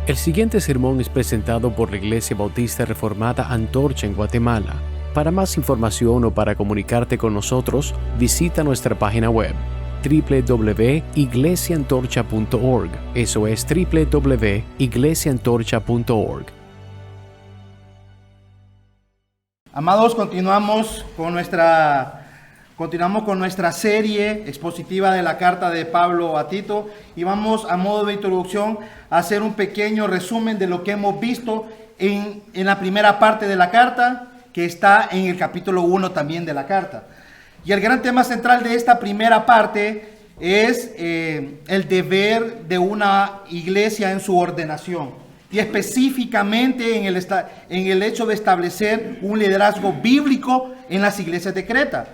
El siguiente sermón es presentado por la Iglesia Bautista Reformada Antorcha en Guatemala. Para más información o para comunicarte con nosotros, visita nuestra página web www.iglesiantorcha.org. Eso es www.iglesiantorcha.org. Amados, continuamos con nuestra serie expositiva de la carta de Pablo a Tito y vamos a modo de introducción a hacer un pequeño resumen de lo que hemos visto en la primera parte de la carta, que está en el capítulo 1 también de la carta. Y el gran tema central de esta primera parte es el deber de una iglesia en su ordenación. Y específicamente en el hecho de establecer un liderazgo bíblico en las iglesias de Creta.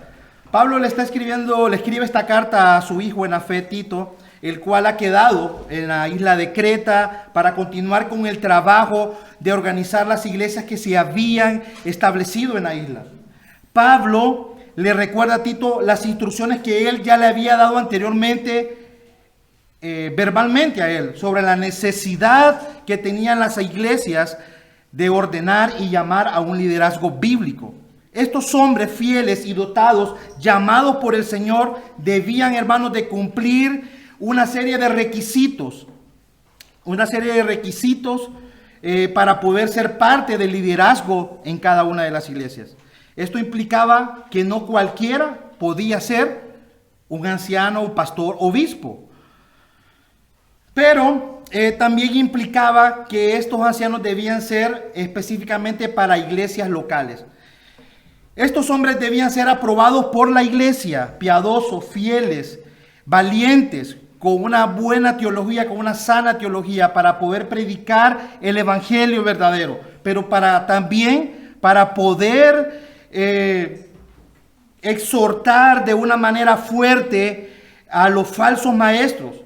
Pablo le escribe esta carta a su hijo en la fe, Tito, el cual ha quedado en la isla de Creta para continuar con el trabajo de organizar las iglesias que se habían establecido en la isla. Pablo le recuerda a Tito las instrucciones que él ya le había dado anteriormente verbalmente a él, sobre la necesidad que tenían las iglesias de ordenar y llamar a un liderazgo bíblico. Estos hombres fieles y dotados, llamados por el Señor, debían, hermanos, de cumplir una serie de requisitos para poder ser parte del liderazgo en cada una de las iglesias. Esto implicaba que no cualquiera podía ser un anciano, un pastor, obispo. Pero también implicaba que estos ancianos debían ser específicamente para iglesias locales. Estos hombres debían ser aprobados por la iglesia, piadosos, fieles, valientes, con una buena teología, con una sana teología, para poder predicar el evangelio verdadero, pero también para poder exhortar de una manera fuerte a los falsos maestros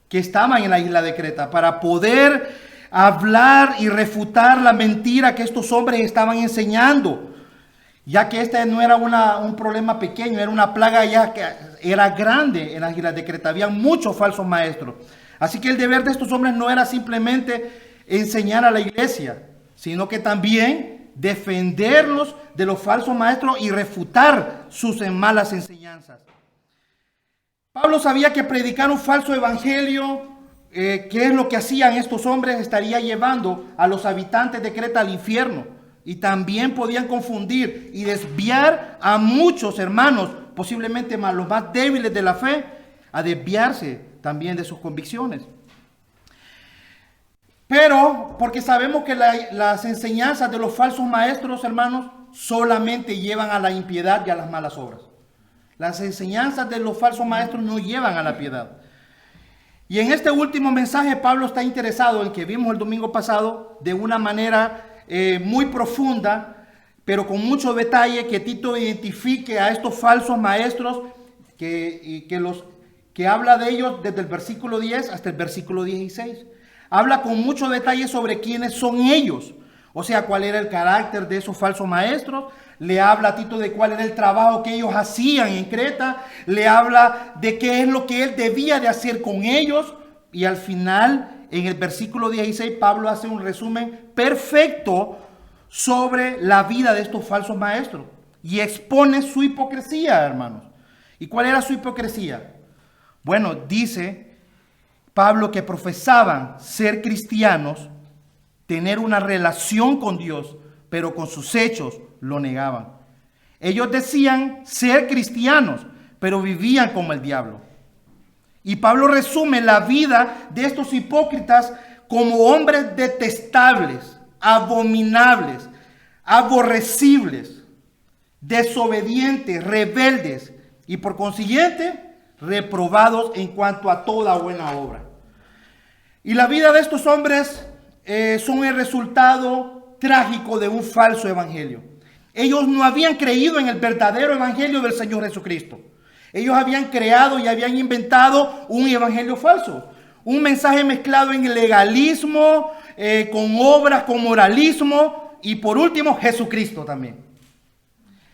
que estaban en la isla de Creta, para poder hablar y refutar la mentira que estos hombres estaban enseñando, ya que este no era un problema pequeño, era una plaga ya que era grande en las islas de Creta. Había muchos falsos maestros. Así que el deber de estos hombres no era simplemente enseñar a la iglesia, sino que también defenderlos de los falsos maestros y refutar sus malas enseñanzas. Pablo sabía que predicar un falso evangelio, que es lo que hacían estos hombres, estaría llevando a los habitantes de Creta al infierno. Y también podían confundir y desviar a muchos hermanos, posiblemente los más débiles de la fe, a desviarse también de sus convicciones. Pero, porque sabemos que las enseñanzas de los falsos maestros, hermanos, solamente llevan a la impiedad y a las malas obras. Las enseñanzas de los falsos maestros no llevan a la piedad. Y en este último mensaje Pablo está interesado en que vimos el domingo pasado de una manera muy profunda, pero con mucho detalle, que Tito identifique a estos falsos maestros que habla de ellos desde el versículo 10 hasta el versículo 16. Habla con mucho detalle sobre quiénes son ellos, o sea, cuál era el carácter de esos falsos maestros. Le habla a Tito de cuál era el trabajo que ellos hacían en Creta. Le habla de qué es lo que él debía de hacer con ellos. Y al final, en el versículo 16, Pablo hace un resumen perfecto sobre la vida de estos falsos maestros. Y expone su hipocresía, hermanos. ¿Y cuál era su hipocresía? Bueno, dice Pablo que profesaban ser cristianos, tener una relación con Dios, pero con sus hechos lo negaban. Ellos decían ser cristianos, pero vivían como el diablo. Y Pablo resume la vida de estos hipócritas como hombres detestables, abominables, aborrecibles, desobedientes, rebeldes y por consiguiente reprobados en cuanto a toda buena obra. Y la vida de estos hombres son el resultado trágico de un falso evangelio. Ellos no habían creído en el verdadero evangelio del Señor Jesucristo. Ellos habían creado y habían inventado un evangelio falso. Un mensaje mezclado en el legalismo, con obras, con moralismo y por último Jesucristo también.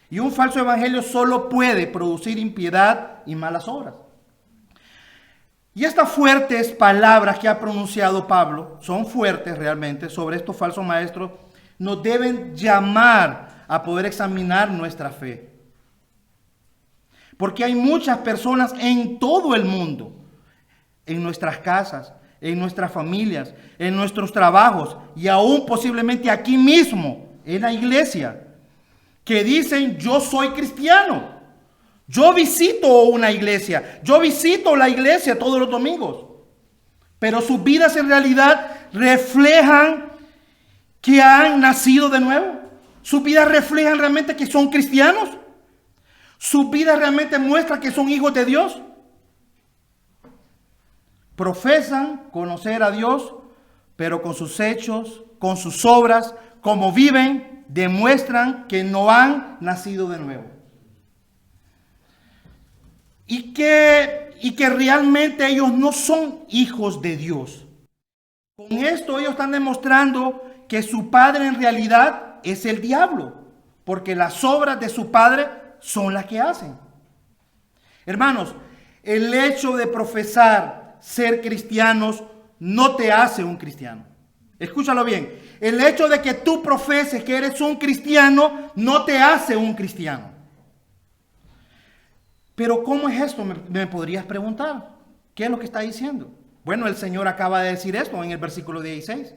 Y un falso evangelio solo puede producir impiedad y malas obras. Y estas fuertes palabras que ha pronunciado Pablo, son fuertes realmente sobre estos falsos maestros, nos deben llamar a poder examinar nuestra fe. Porque hay muchas personas en todo el mundo, en nuestras casas, en nuestras familias, en nuestros trabajos y aún posiblemente aquí mismo, en la iglesia, que dicen: yo soy cristiano. Yo visito una iglesia, yo visito la iglesia todos los domingos, pero sus vidas en realidad reflejan que han nacido de nuevo. Sus vidas reflejan realmente que son cristianos. Sus vidas realmente muestran que son hijos de Dios. Profesan conocer a Dios, pero con sus hechos, con sus obras, como viven, demuestran que no han nacido de nuevo. Y que realmente ellos no son hijos de Dios. Con esto ellos están demostrando que su padre en realidad es el diablo, porque las obras de su padre son las que hacen. Hermanos, el hecho de profesar ser cristianos no te hace un cristiano. Escúchalo bien. El hecho de que tú profeses que eres un cristiano no te hace un cristiano. Pero ¿cómo es esto? Me podrías preguntar. ¿Qué es lo que está diciendo? Bueno, el Señor acaba de decir esto en el versículo 16.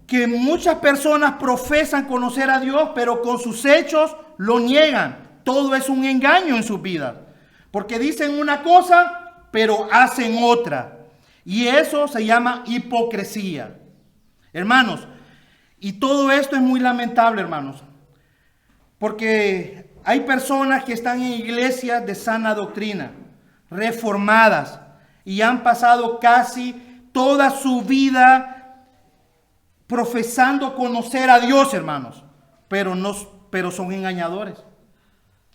Que muchas personas profesan conocer a Dios, pero con sus hechos lo niegan. Todo es un engaño en sus vidas. Porque dicen una cosa, pero hacen otra. Y eso se llama hipocresía. Hermanos, y todo esto es muy lamentable, hermanos. Porque hay personas que están en iglesias de sana doctrina, reformadas, y han pasado casi toda su vida profesando conocer a Dios, hermanos, pero son engañadores.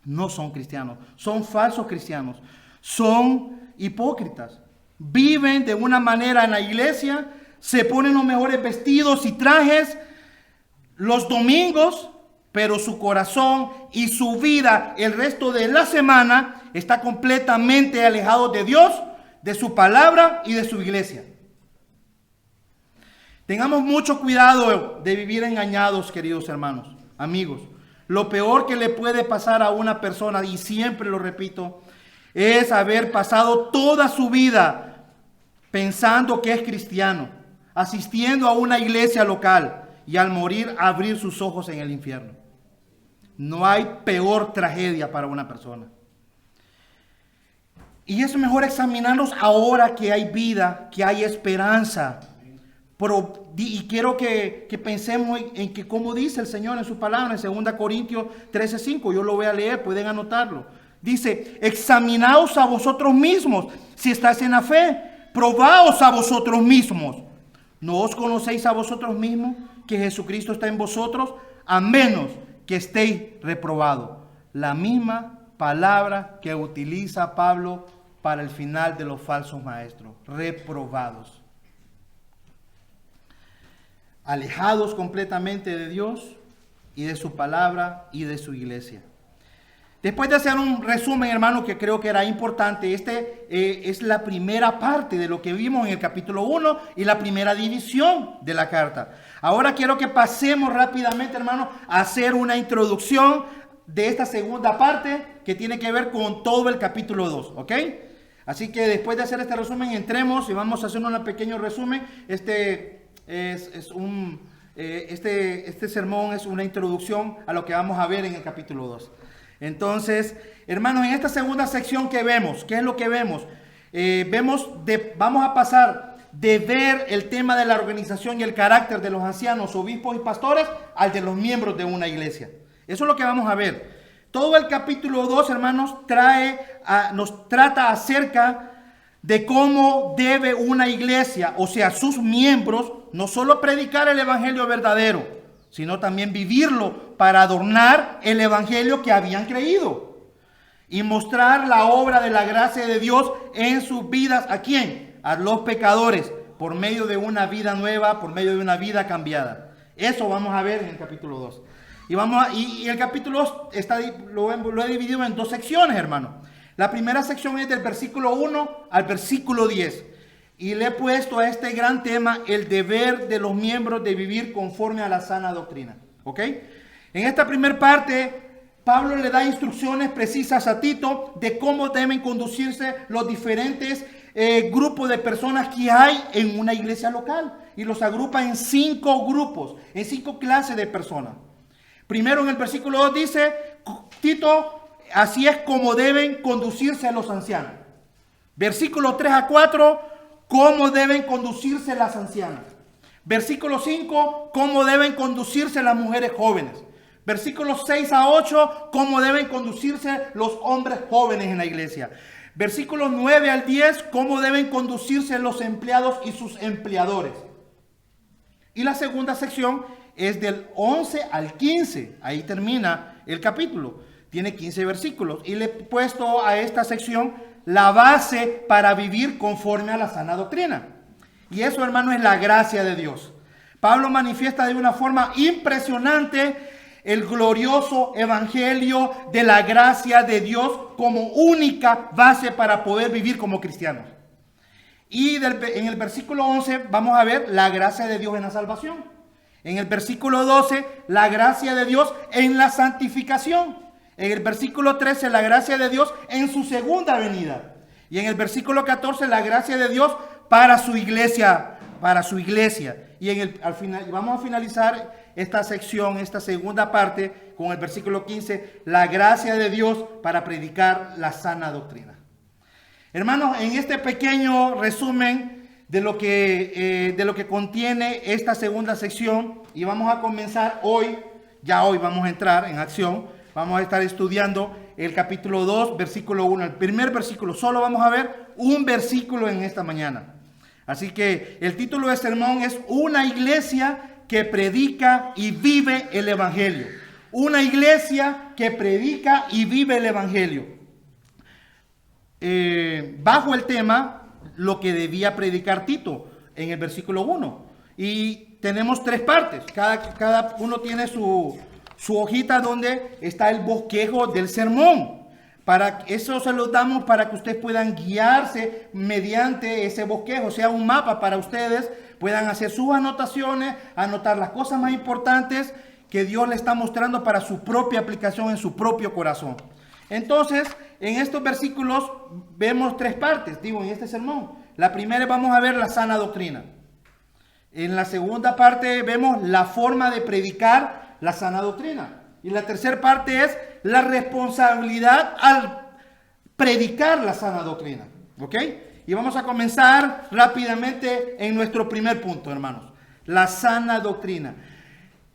No son cristianos, son falsos cristianos, son hipócritas. Viven de una manera en la iglesia, se ponen los mejores vestidos y trajes los domingos, pero su corazón y su vida el resto de la semana está completamente alejado de Dios, de su palabra y de su iglesia. Tengamos mucho cuidado de vivir engañados, queridos hermanos, amigos. Lo peor que le puede pasar a una persona, y siempre lo repito, es haber pasado toda su vida pensando que es cristiano, asistiendo a una iglesia local y al morir abrir sus ojos en el infierno. No hay peor tragedia para una persona. Y es mejor examinarnos ahora que hay vida, que hay esperanza. Y quiero que pensemos en que como dice el Señor en su palabra en 2 Corintios 13:5, yo lo voy a leer, pueden anotarlo. Dice: examinaos a vosotros mismos si estáis en la fe, probaos a vosotros mismos. ¿No os conocéis a vosotros mismos que Jesucristo está en vosotros? A menos que estéis reprobados. La misma palabra que utiliza Pablo para el final de los falsos maestros, reprobados. Alejados completamente de Dios y de su palabra y de su iglesia. Después de hacer un resumen, hermano, que creo que era importante, es la primera parte de lo que vimos en el capítulo 1 y la primera división de la carta. Ahora quiero que pasemos rápidamente, hermano, a hacer una introducción de esta segunda parte que tiene que ver con todo el capítulo 2, ¿ok? Así que después de hacer este resumen, entremos y vamos a hacer un pequeño resumen. Este sermón es una introducción a lo que vamos a ver en el capítulo 2. Entonces, hermanos, en esta segunda sección que vemos, ¿qué es lo que vemos? Vamos a pasar de ver el tema de la organización y el carácter de los ancianos, obispos y pastores al de los miembros de una iglesia. Eso es lo que vamos a ver. Todo el capítulo 2, hermanos, nos trata acerca de cómo debe una iglesia, o sea, sus miembros, no solo predicar el evangelio verdadero, sino también vivirlo para adornar el evangelio que habían creído y mostrar la obra de la gracia de Dios en sus vidas. ¿A quién? A los pecadores, por medio de una vida nueva, por medio de una vida cambiada. Eso vamos a ver en el capítulo 2. Y el capítulo 2 lo he dividido en dos secciones, hermano. La primera sección es del versículo 1 al versículo 10. Y le he puesto a este gran tema el deber de los miembros de vivir conforme a la sana doctrina. ¿Ok? En esta primera parte, Pablo le da instrucciones precisas a Tito de cómo deben conducirse los diferentes grupos de personas que hay en una iglesia local. Y los agrupa en 5 grupos, en 5 clases de personas. Primero en el versículo 2 dice, Tito, así es como deben conducirse los ancianos. Versículo 3 a 4, cómo deben conducirse las ancianas. Versículo 5, cómo deben conducirse las mujeres jóvenes. Versículos 6 a 8, cómo deben conducirse los hombres jóvenes en la iglesia. Versículos 9 al 10, cómo deben conducirse los empleados y sus empleadores. Y la segunda sección es del 11 al 15. Ahí termina el capítulo. Tiene 15 versículos. Y le he puesto a esta sección la base para vivir conforme a la sana doctrina. Y eso, hermano, es la gracia de Dios. Pablo manifiesta de una forma impresionante el glorioso evangelio de la gracia de Dios como única base para poder vivir como cristianos. Y en el versículo 11 vamos a ver la gracia de Dios en la salvación. En el versículo 12, la gracia de Dios en la santificación. En el versículo 13, la gracia de Dios en su segunda venida. Y en el versículo 14, la gracia de Dios para su iglesia. Y al final, vamos a finalizar esta sección, esta segunda parte, con el versículo 15, la gracia de Dios para predicar la sana doctrina. Hermanos, en este pequeño resumen de lo que contiene esta segunda sección, y vamos a comenzar hoy vamos a entrar en acción, vamos a estar estudiando el capítulo 2, versículo 1, el primer versículo. Solo vamos a ver un versículo en esta mañana. Así que el título del sermón es Una iglesia que predica y vive el evangelio. Una iglesia que predica y vive el evangelio. Bajo el tema, lo que debía predicar Tito en el versículo 1. Y tenemos 3 partes. Cada uno tiene su hojita donde está el bosquejo del sermón. Para eso se los damos para que ustedes puedan guiarse mediante ese bosquejo, sea un mapa para ustedes, puedan hacer sus anotaciones, anotar las cosas más importantes que Dios le está mostrando para su propia aplicación en su propio corazón. Entonces, en estos versículos vemos 3 partes, en este sermón. La primera vamos a ver la sana doctrina. En la segunda parte vemos la forma de predicar la sana doctrina. Y la tercera parte es la responsabilidad al predicar la sana doctrina. ¿Ok? Y vamos a comenzar rápidamente en nuestro primer punto, hermanos. La sana doctrina.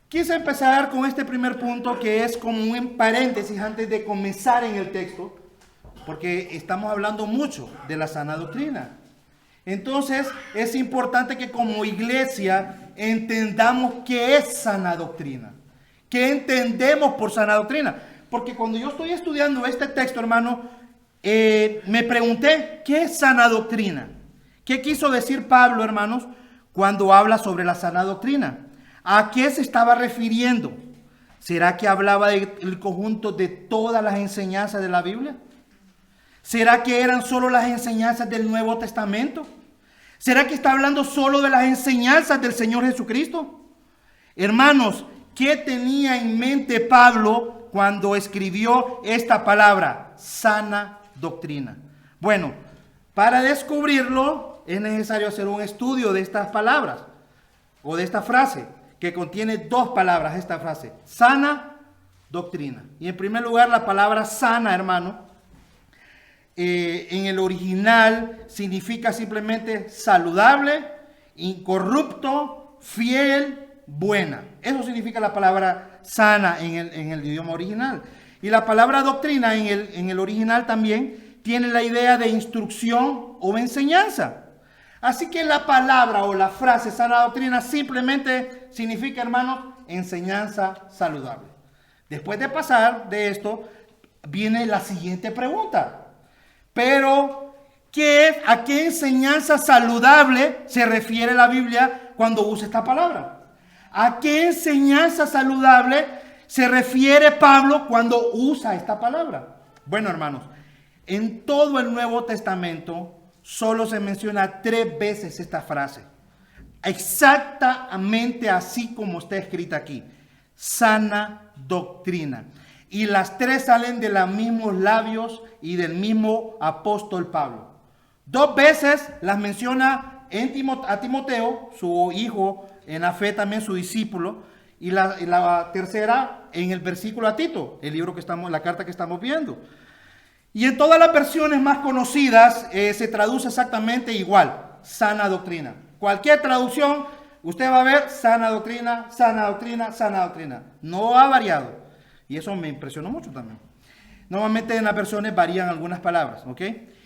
Quise empezar con este primer punto que es como un paréntesis antes de comenzar en el texto, porque estamos hablando mucho de la sana doctrina. Entonces es importante que como iglesia entendamos qué es sana doctrina. ¿Qué entendemos por sana doctrina? Porque cuando yo estoy estudiando este texto, hermano, me pregunté, ¿qué es sana doctrina? ¿Qué quiso decir Pablo, hermanos, cuando habla sobre la sana doctrina? ¿A qué se estaba refiriendo? ¿Será que hablaba del conjunto de todas las enseñanzas de la Biblia? ¿Será que eran solo las enseñanzas del Nuevo Testamento? ¿Será que está hablando solo de las enseñanzas del Señor Jesucristo? Hermanos, ¿qué tenía en mente Pablo cuando escribió esta palabra? Sana doctrina. Bueno, para descubrirlo es necesario hacer un estudio de estas palabras o de esta frase que contiene 2 palabras, esta frase, sana doctrina. Y en primer lugar, la palabra sana, hermano, en el original significa simplemente saludable, incorrupto, fiel, buena. Eso significa la palabra sana en el idioma original. Y la palabra doctrina en el original también tiene la idea de instrucción o enseñanza. Así que la palabra o la frase sana doctrina simplemente significa, hermanos, enseñanza saludable. Después de pasar de esto, viene la siguiente pregunta. Pero, ¿a qué enseñanza saludable se refiere la Biblia cuando usa esta palabra? ¿A qué enseñanza saludable se refiere Pablo cuando usa esta palabra? Bueno, hermanos, en todo el Nuevo Testamento solo se menciona 3 veces esta frase. Exactamente así como está escrita aquí. Sana doctrina. Y las 3 salen de los mismos labios y del mismo apóstol Pablo. 2 veces las menciona a Timoteo, su hijo en la fe, también su discípulo. Y la tercera en el versículo a Tito, el libro la carta que estamos viendo. Y en todas las versiones más conocidas se traduce exactamente igual, sana doctrina. Cualquier traducción, usted va a ver sana doctrina, sana doctrina, sana doctrina. No ha variado. Y eso me impresionó mucho también. Normalmente en las versiones varían algunas palabras, ¿ok?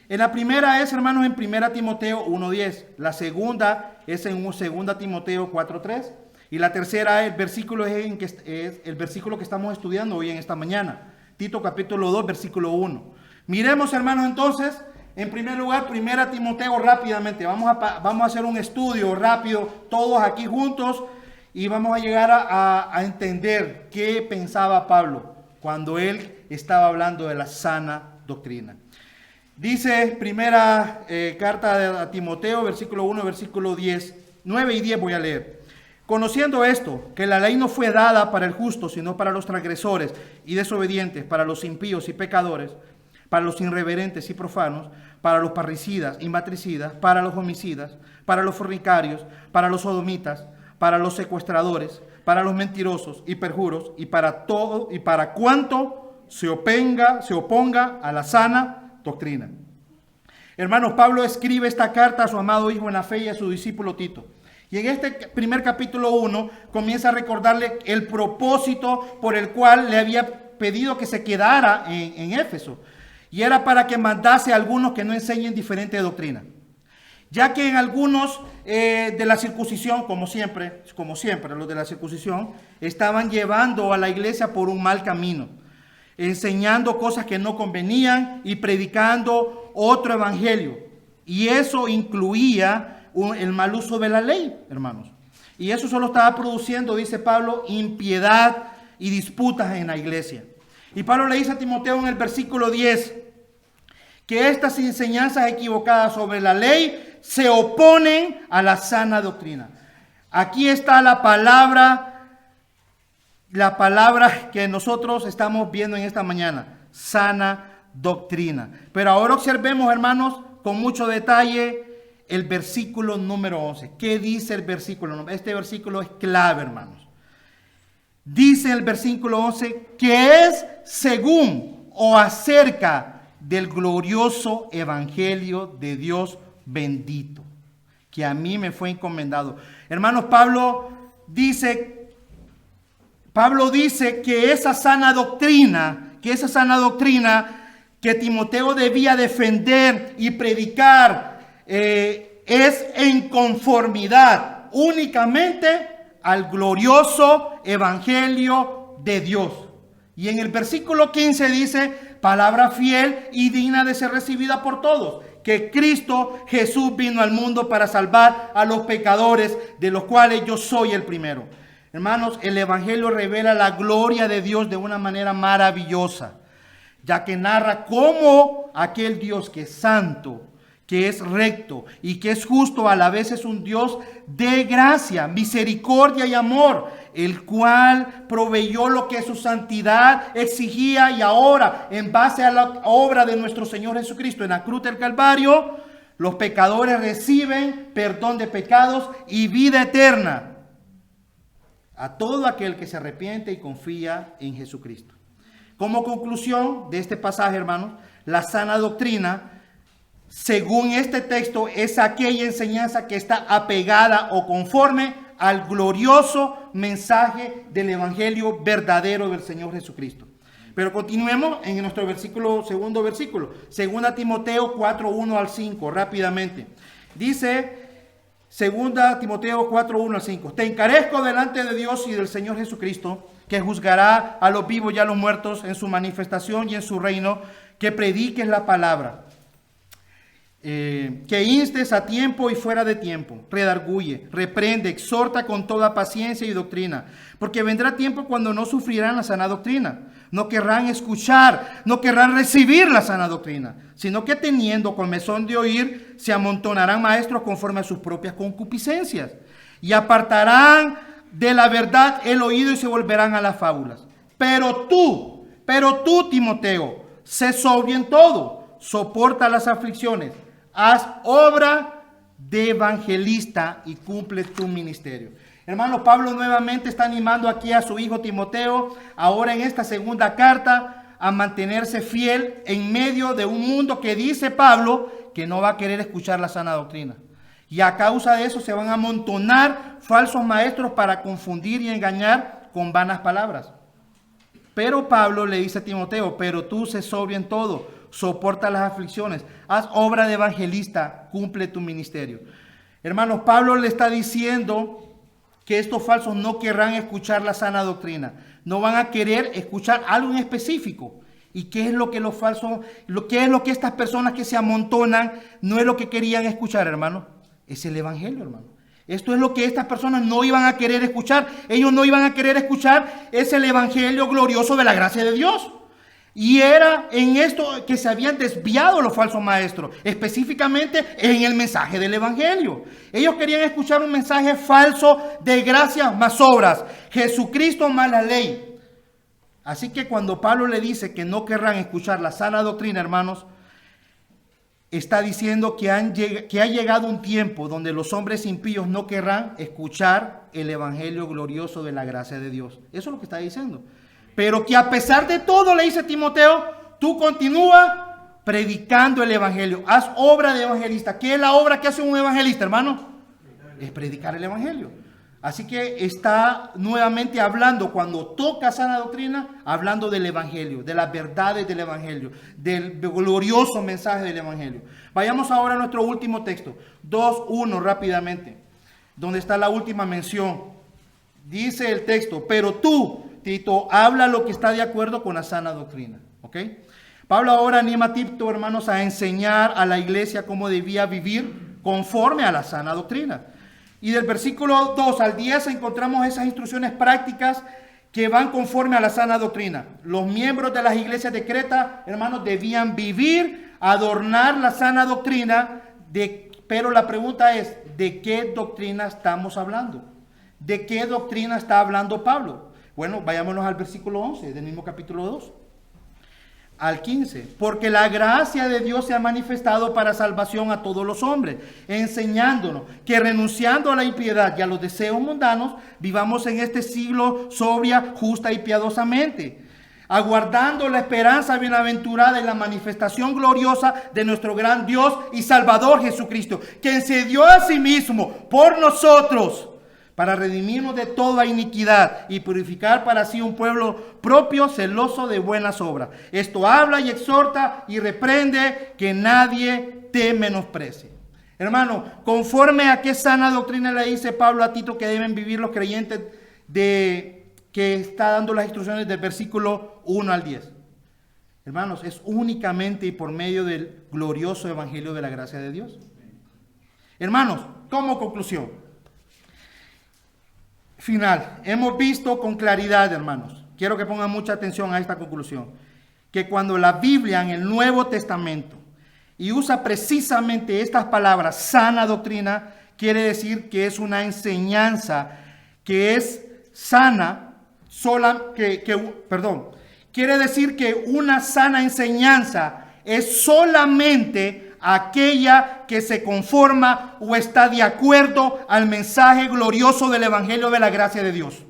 En la primera es, hermanos, en 1 Timoteo 1:10. La segunda es en 2 Timoteo 4:3. Y la tercera, el versículo es el versículo que estamos estudiando hoy en esta mañana. Tito capítulo 2, versículo 1. Miremos, hermanos, entonces, en primer lugar, 1 Timoteo rápidamente. Vamos a hacer un estudio rápido, todos aquí juntos, y vamos a llegar a entender qué pensaba Pablo cuando él estaba hablando de la sana doctrina. Dice primera carta a Timoteo, versículo 1, versículo 10, 9 y 10 voy a leer. Conociendo esto, que la ley no fue dada para el justo, sino para los transgresores y desobedientes, para los impíos y pecadores, para los irreverentes y profanos, para los parricidas y matricidas, para los homicidas, para los fornicarios, para los sodomitas, para los secuestradores, para los mentirosos y perjuros, y para todo y para cuanto se oponga a la sana doctrina. Hermanos, Pablo escribe esta carta a su amado hijo en la fe y a su discípulo Tito. Y en este primer capítulo 1 comienza a recordarle el propósito por el cual le había pedido que se quedara en Éfeso. Y era para que mandase a algunos que no enseñen diferente doctrina. Ya que en algunos de la circuncisión, como siempre, los de la circuncisión, estaban llevando a la iglesia por un mal camino, enseñando cosas que no convenían y predicando otro evangelio. Y eso incluía el mal uso de la ley, hermanos. Y eso solo estaba produciendo, dice Pablo, impiedad y disputas en la iglesia. Y Pablo le dice a Timoteo en el versículo 10 que estas enseñanzas equivocadas sobre la ley se oponen a la sana doctrina. Aquí está la palabra que nosotros estamos viendo en esta mañana, sana doctrina. Pero ahora observemos, hermanos, con mucho detalle el versículo número 11. ¿Qué dice el versículo? Este versículo es clave, hermanos. Dice el versículo 11 que es según o acerca del glorioso evangelio de Dios bendito, que a mí me fue encomendado. Hermanos, Pablo dice que esa sana doctrina que Timoteo debía defender y predicar es en conformidad únicamente al glorioso evangelio de Dios. Y en el versículo 15 dice, palabra fiel y digna de ser recibida por todos, que Cristo Jesús vino al mundo para salvar a los pecadores, de los cuales yo soy el primero. Hermanos, el evangelio revela la gloria de Dios de una manera maravillosa, ya que narra cómo aquel Dios que es santo, que es recto y que es justo, a la vez es un Dios de gracia, misericordia y amor, el cual proveyó lo que su santidad exigía, y ahora, en base a la obra de nuestro Señor Jesucristo en la cruz del Calvario, los pecadores reciben perdón de pecados y vida eterna a todo aquel que se arrepiente y confía en Jesucristo. Como conclusión de este pasaje, hermanos, la sana doctrina, según este texto, es aquella enseñanza que está apegada o conforme al glorioso mensaje del evangelio verdadero del Señor Jesucristo. Pero continuemos en nuestro segundo versículo, 2 Timoteo 4, 1 al 5, rápidamente. Dice 2 Timoteo 4, 1 al 5, te encarezco delante de Dios y del Señor Jesucristo, que juzgará a los vivos y a los muertos en su manifestación y en su reino, que prediques la palabra. que instes a tiempo y fuera de tiempo, redarguye, reprende, exhorta con toda paciencia y doctrina, porque vendrá tiempo cuando no sufrirán la sana doctrina, no querrán escuchar, no querrán recibir la sana doctrina, sino que teniendo comezón de oír, se amontonarán maestros conforme a sus propias concupiscencias, y apartarán de la verdad el oído y se volverán a las fábulas. Pero tú, Timoteo, sé sobrio en todo, soporta las aflicciones, haz obra de evangelista y cumple tu ministerio. Hermano, Pablo nuevamente está animando aquí a su hijo Timoteo, ahora en esta segunda carta, a mantenerse fiel en medio de un mundo que dice Pablo que no va a querer escuchar la sana doctrina. Y a causa de eso se van a amontonar falsos maestros para confundir y engañar con vanas palabras. Pero Pablo le dice a Timoteo, pero tú sé sobrio en todo, soporta las aflicciones, haz obra de evangelista, cumple tu ministerio. Hermanos, Pablo le está diciendo que estos falsos no querrán escuchar la sana doctrina, no van a querer escuchar algo en específico. ¿Y qué es lo que los falsos, qué es lo que estas personas que se amontonan no es lo que querían escuchar, hermano? Es el evangelio, hermano. Esto es lo que estas personas no iban a querer escuchar. Ellos no iban a querer escuchar, es el evangelio glorioso de la gracia de Dios. Y era en esto que se habían desviado los falsos maestros, específicamente en el mensaje del evangelio. Ellos querían escuchar un mensaje falso de gracia más obras, Jesucristo más la ley. Así que cuando Pablo le dice que no querrán escuchar la sana doctrina, hermanos, está diciendo que ha llegado un tiempo donde los hombres impíos no querrán escuchar el evangelio glorioso de la gracia de Dios. Eso es lo que está diciendo. Pero que a pesar de todo, le dice Timoteo, tú continúa predicando el evangelio. Haz obra de evangelista. ¿Qué es la obra que hace un evangelista, hermano? Es predicar el evangelio. Así que está nuevamente hablando, cuando toca sana doctrina, hablando del evangelio, de las verdades del evangelio, del glorioso mensaje del evangelio. Vayamos ahora a nuestro último texto, 2:1 rápidamente, donde está la última mención. Dice el texto, pero tú, Tito, habla lo que está de acuerdo con la sana doctrina. ¿Ok? Pablo ahora anima a Tito, hermanos, a enseñar a la iglesia cómo debía vivir conforme a la sana doctrina. Y del versículo 2 al 10 encontramos esas instrucciones prácticas que van conforme a la sana doctrina. Los miembros de las iglesias de Creta, hermanos, debían vivir, adornar la sana doctrina, pero la pregunta es, ¿de qué doctrina estamos hablando? ¿De qué doctrina está hablando Pablo? Bueno, vayámonos al versículo 11 del mismo capítulo 2. Al 15, porque la gracia de Dios se ha manifestado para salvación a todos los hombres, enseñándonos que renunciando a la impiedad y a los deseos mundanos, vivamos en este siglo sobria, justa y piadosamente, aguardando la esperanza bienaventurada y la manifestación gloriosa de nuestro gran Dios y Salvador Jesucristo, quien se dio a sí mismo por nosotros, para redimirnos de toda iniquidad y purificar para sí un pueblo propio, celoso de buenas obras. Esto habla y exhorta y reprende, que nadie te menosprecie. Hermano, conforme a qué sana doctrina le dice Pablo a Tito que deben vivir los creyentes, que está dando las instrucciones del versículo 1 al 10. Hermanos, es únicamente y por medio del glorioso evangelio de la gracia de Dios. Hermanos, como conclusión final, hemos visto con claridad, hermanos, quiero que pongan mucha atención a esta conclusión, que cuando la Biblia en el Nuevo Testamento y usa precisamente estas palabras, sana doctrina, quiere decir que es una enseñanza que es sana, quiere decir que una sana enseñanza es solamente aquella que se conforma o está de acuerdo al mensaje glorioso del evangelio de la gracia de Dios.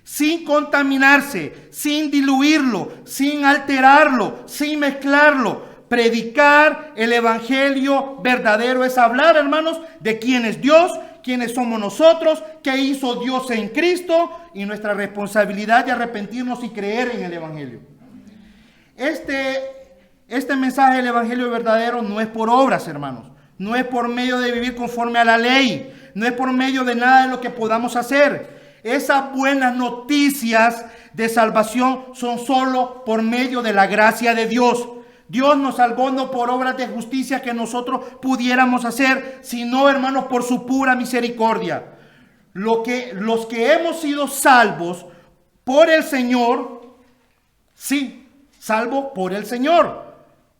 Sin contaminarse, sin diluirlo, sin alterarlo, sin mezclarlo. Predicar el evangelio verdadero es hablar, hermanos, de quién es Dios, quiénes somos nosotros, qué hizo Dios en Cristo y nuestra responsabilidad de arrepentirnos y creer en el evangelio. Este mensaje del evangelio verdadero no es por obras, hermanos. No es por medio de vivir conforme a la ley. No es por medio de nada de lo que podamos hacer. Esas buenas noticias de salvación son solo por medio de la gracia de Dios. Dios nos salvó no por obras de justicia que nosotros pudiéramos hacer, sino, hermanos, por su pura misericordia. Los que hemos sido salvos por el Señor, sí, salvo por el Señor,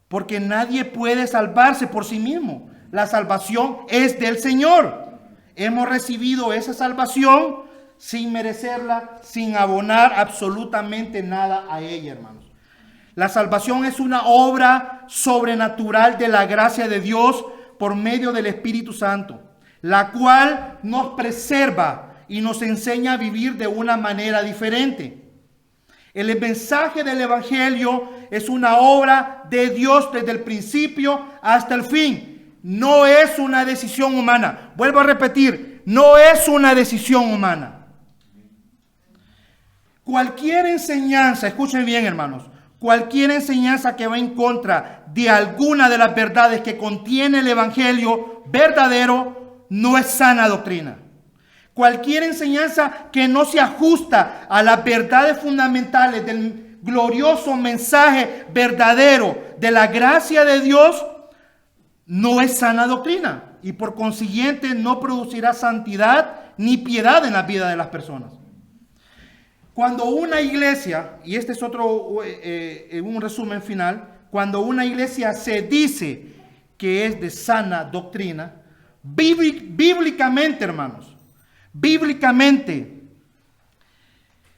porque nadie puede salvarse por sí mismo. La salvación es del Señor. Hemos recibido esa salvación sin merecerla, sin abonar absolutamente nada a ella, hermanos. La salvación es una obra sobrenatural de la gracia de Dios por medio del Espíritu Santo, la cual nos preserva y nos enseña a vivir de una manera diferente. El mensaje del Evangelio es una obra de Dios desde el principio hasta el fin. No es una decisión humana. Vuelvo a repetir, no es una decisión humana. Cualquier enseñanza, escuchen bien, hermanos, cualquier enseñanza que va en contra de alguna de las verdades que contiene el Evangelio verdadero no es sana doctrina. Cualquier enseñanza que no se ajusta a las verdades fundamentales del glorioso mensaje verdadero de la gracia de Dios no es sana doctrina y por consiguiente no producirá santidad ni piedad en la vida de las personas. Cuando una iglesia, y este es un resumen final, cuando una iglesia se dice que es de sana doctrina, bíblicamente, hermanos, bíblicamente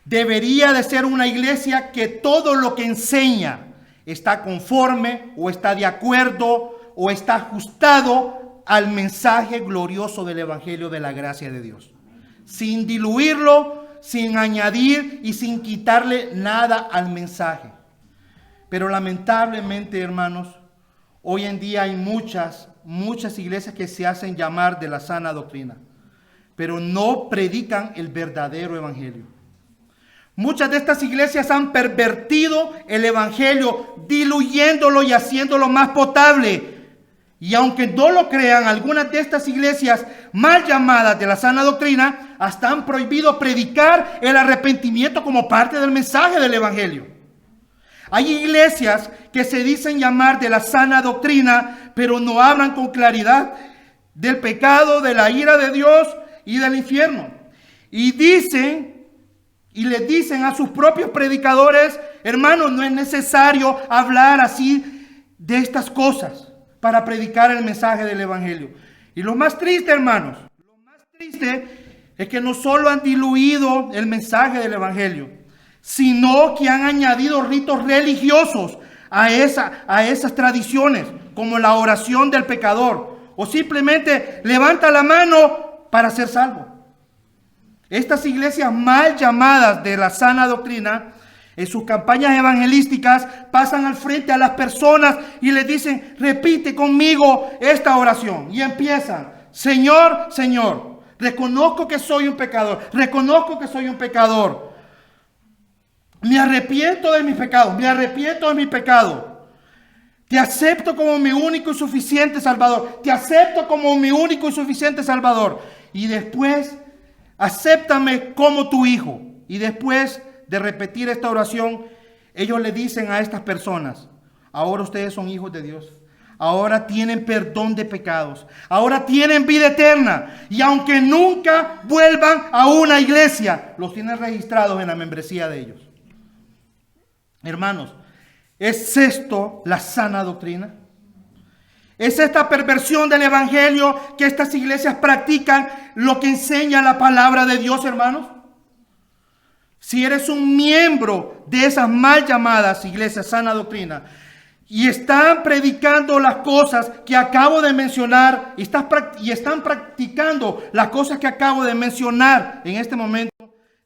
debería de ser una iglesia que todo lo que enseña está conforme o está de acuerdo o está ajustado al mensaje glorioso del Evangelio de la gracia de Dios, sin diluirlo, sin añadir y sin quitarle nada al mensaje. Pero lamentablemente, hermanos, hoy en día hay muchas iglesias que se hacen llamar de la sana doctrina, pero no predican el verdadero evangelio. Muchas de estas iglesias han pervertido el evangelio, diluyéndolo y haciéndolo más potable. Y aunque no lo crean, algunas de estas iglesias mal llamadas de la sana doctrina hasta han prohibido predicar el arrepentimiento como parte del mensaje del evangelio. Hay iglesias que se dicen llamar de la sana doctrina, pero no hablan con claridad del pecado, de la ira de Dios y del infierno. Y les dicen a sus propios predicadores: hermanos, no es necesario hablar así de estas cosas para predicar el mensaje del evangelio. Y lo más triste, hermanos, lo más triste es que no solo han diluido el mensaje del evangelio, sino que han añadido ritos religiosos a esas tradiciones, como la oración del pecador, o simplemente levanta la mano para ser salvo. Estas iglesias mal llamadas de la sana doctrina, en sus campañas evangelísticas, pasan al frente a las personas y les dicen: repite conmigo esta oración. Y empiezan: Señor, Señor, reconozco que soy un pecador, reconozco que soy un pecador. Me arrepiento de mis pecados, me arrepiento de mi pecado. Te acepto como mi único y suficiente Salvador. Te acepto como mi único y suficiente Salvador. Y después, acéptame como tu hijo. Y después de repetir esta oración, ellos le dicen a estas personas: ahora ustedes son hijos de Dios. Ahora tienen perdón de pecados. Ahora tienen vida eterna. Y aunque nunca vuelvan a una iglesia, los tienen registrados en la membresía de ellos. Hermanos, ¿es esto la sana doctrina? ¿Es esta perversión del evangelio que estas iglesias practican lo que enseña la palabra de Dios, hermanos? Si eres un miembro de esas mal llamadas iglesias sana doctrina y están predicando las cosas que acabo de mencionar y están practicando las cosas que acabo de mencionar en este momento,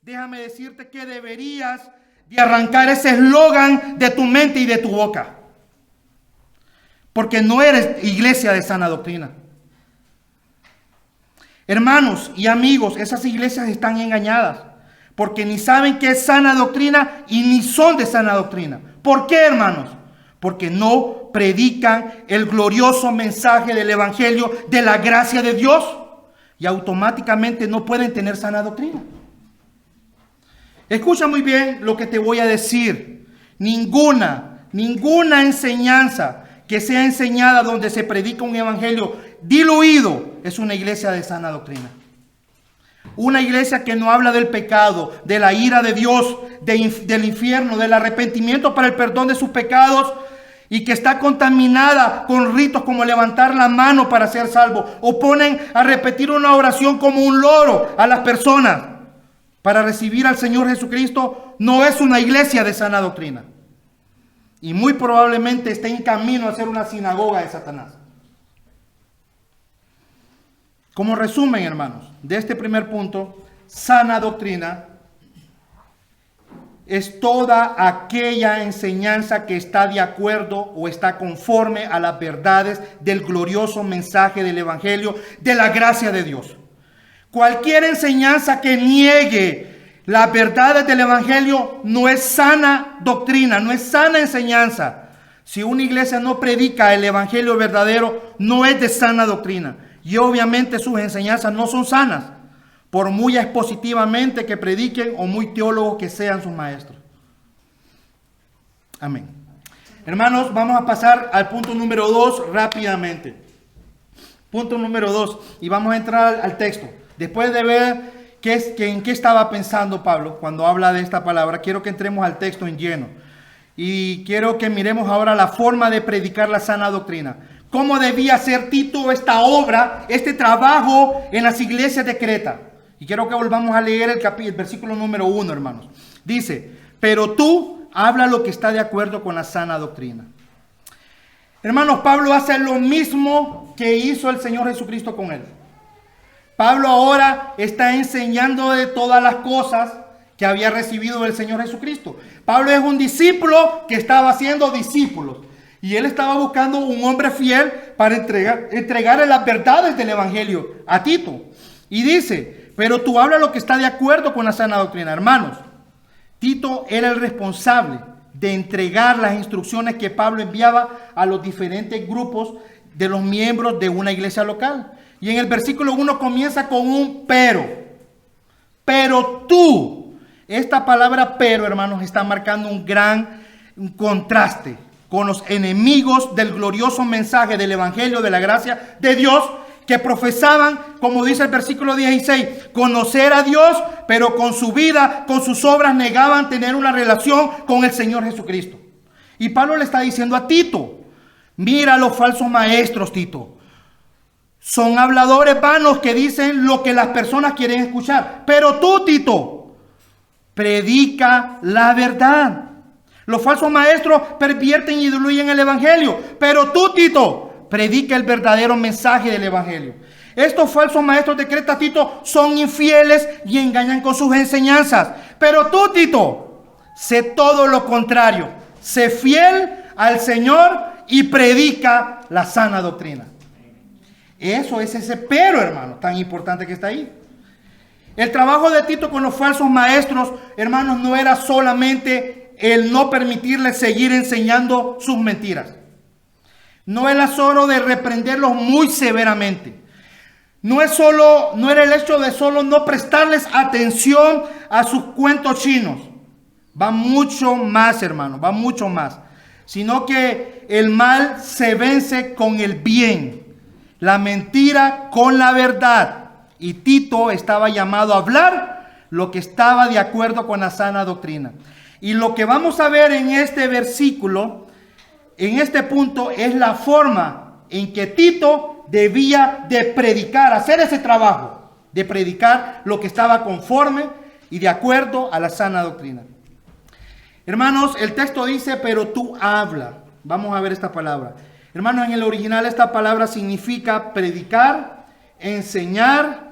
déjame decirte que deberías de arrancar ese eslogan de tu mente y de tu boca, porque no eres iglesia de sana doctrina. Hermanos y amigos, esas iglesias están engañadas, porque ni saben qué es sana doctrina y ni son de sana doctrina. ¿Por qué, hermanos? Porque no predican el glorioso mensaje del evangelio de la gracia de Dios, y automáticamente no pueden tener sana doctrina. Escucha muy bien lo que te voy a decir. Ninguna ninguna enseñanza que sea enseñada donde se predica un evangelio diluido es una iglesia de sana doctrina. Una iglesia que no habla del pecado, de la ira de Dios, del infierno, del arrepentimiento para el perdón de sus pecados, y que está contaminada con ritos como levantar la mano para ser salvo, o ponen a repetir una oración como un loro a las personas para recibir al Señor Jesucristo, no es una iglesia de sana doctrina. Y muy probablemente está en camino a ser una sinagoga de Satanás. Como resumen, hermanos, de este primer punto, sana doctrina es toda aquella enseñanza que está de acuerdo o está conforme a las verdades del glorioso mensaje del Evangelio de la gracia de Dios. Cualquier enseñanza que niegue las verdades del Evangelio no es sana doctrina, no es sana enseñanza. Si una iglesia no predica el Evangelio verdadero, no es de sana doctrina. Y obviamente sus enseñanzas no son sanas, por muy expositivamente que prediquen o muy teólogos que sean sus maestros. Amén. Hermanos, vamos a pasar al punto número 2 rápidamente. Punto número 2, y vamos a entrar al texto. Después de ver en qué estaba pensando Pablo cuando habla de esta palabra, quiero que entremos al texto en lleno. Y quiero que miremos ahora la forma de predicar la sana doctrina. ¿Cómo debía hacer Tito esta obra, este trabajo en las iglesias de Creta? Y quiero que volvamos a leer el versículo número 1, hermanos. Dice, pero tú habla lo que está de acuerdo con la sana doctrina. Hermanos, Pablo hace lo mismo que hizo el Señor Jesucristo con él. Pablo ahora está enseñando de todas las cosas que había recibido del Señor Jesucristo. Pablo es un discípulo que estaba haciendo discípulos. Y él estaba buscando un hombre fiel para entregarle las verdades del Evangelio a Tito. Y dice, pero tú habla lo que está de acuerdo con la sana doctrina. Hermanos, Tito era el responsable de entregar las instrucciones que Pablo enviaba a los diferentes grupos de los miembros de una iglesia local. Y en el versículo 1 comienza con un pero. Pero tú, esta palabra pero, hermanos, está marcando un gran contraste con los enemigos del glorioso mensaje del Evangelio de la gracia de Dios, que profesaban, como dice el versículo 16, conocer a Dios, pero con su vida, con sus obras, negaban tener una relación con el Señor Jesucristo. Y Pablo le está diciendo a Tito, mira a los falsos maestros, Tito. Son habladores vanos que dicen lo que las personas quieren escuchar. Pero tú, Tito, predica la verdad. Los falsos maestros pervierten y diluyen el Evangelio. Pero tú, Tito, predica el verdadero mensaje del Evangelio. Estos falsos maestros de Creta, Tito, son infieles y engañan con sus enseñanzas. Pero tú, Tito, sé todo lo contrario. Sé fiel al Señor y predica la sana doctrina. Eso es ese pero, hermano, tan importante que está ahí. El trabajo de Tito con los falsos maestros, hermanos, no era solamente el no permitirles seguir enseñando sus mentiras. No era solo de reprenderlos muy severamente. No era el hecho de solo no prestarles atención a sus cuentos chinos. Va mucho más, hermano, va mucho más. Sino que el mal se vence con el bien. La mentira con la verdad. Y Tito estaba llamado a hablar lo que estaba de acuerdo con la sana doctrina. Y lo que vamos a ver en este versículo, en este punto, es la forma en que Tito debía de predicar, hacer ese trabajo, de predicar lo que estaba conforme y de acuerdo a la sana doctrina. Hermanos, el texto dice, pero tú habla. Vamos a ver esta palabra. Hermanos, en el original esta palabra significa predicar, enseñar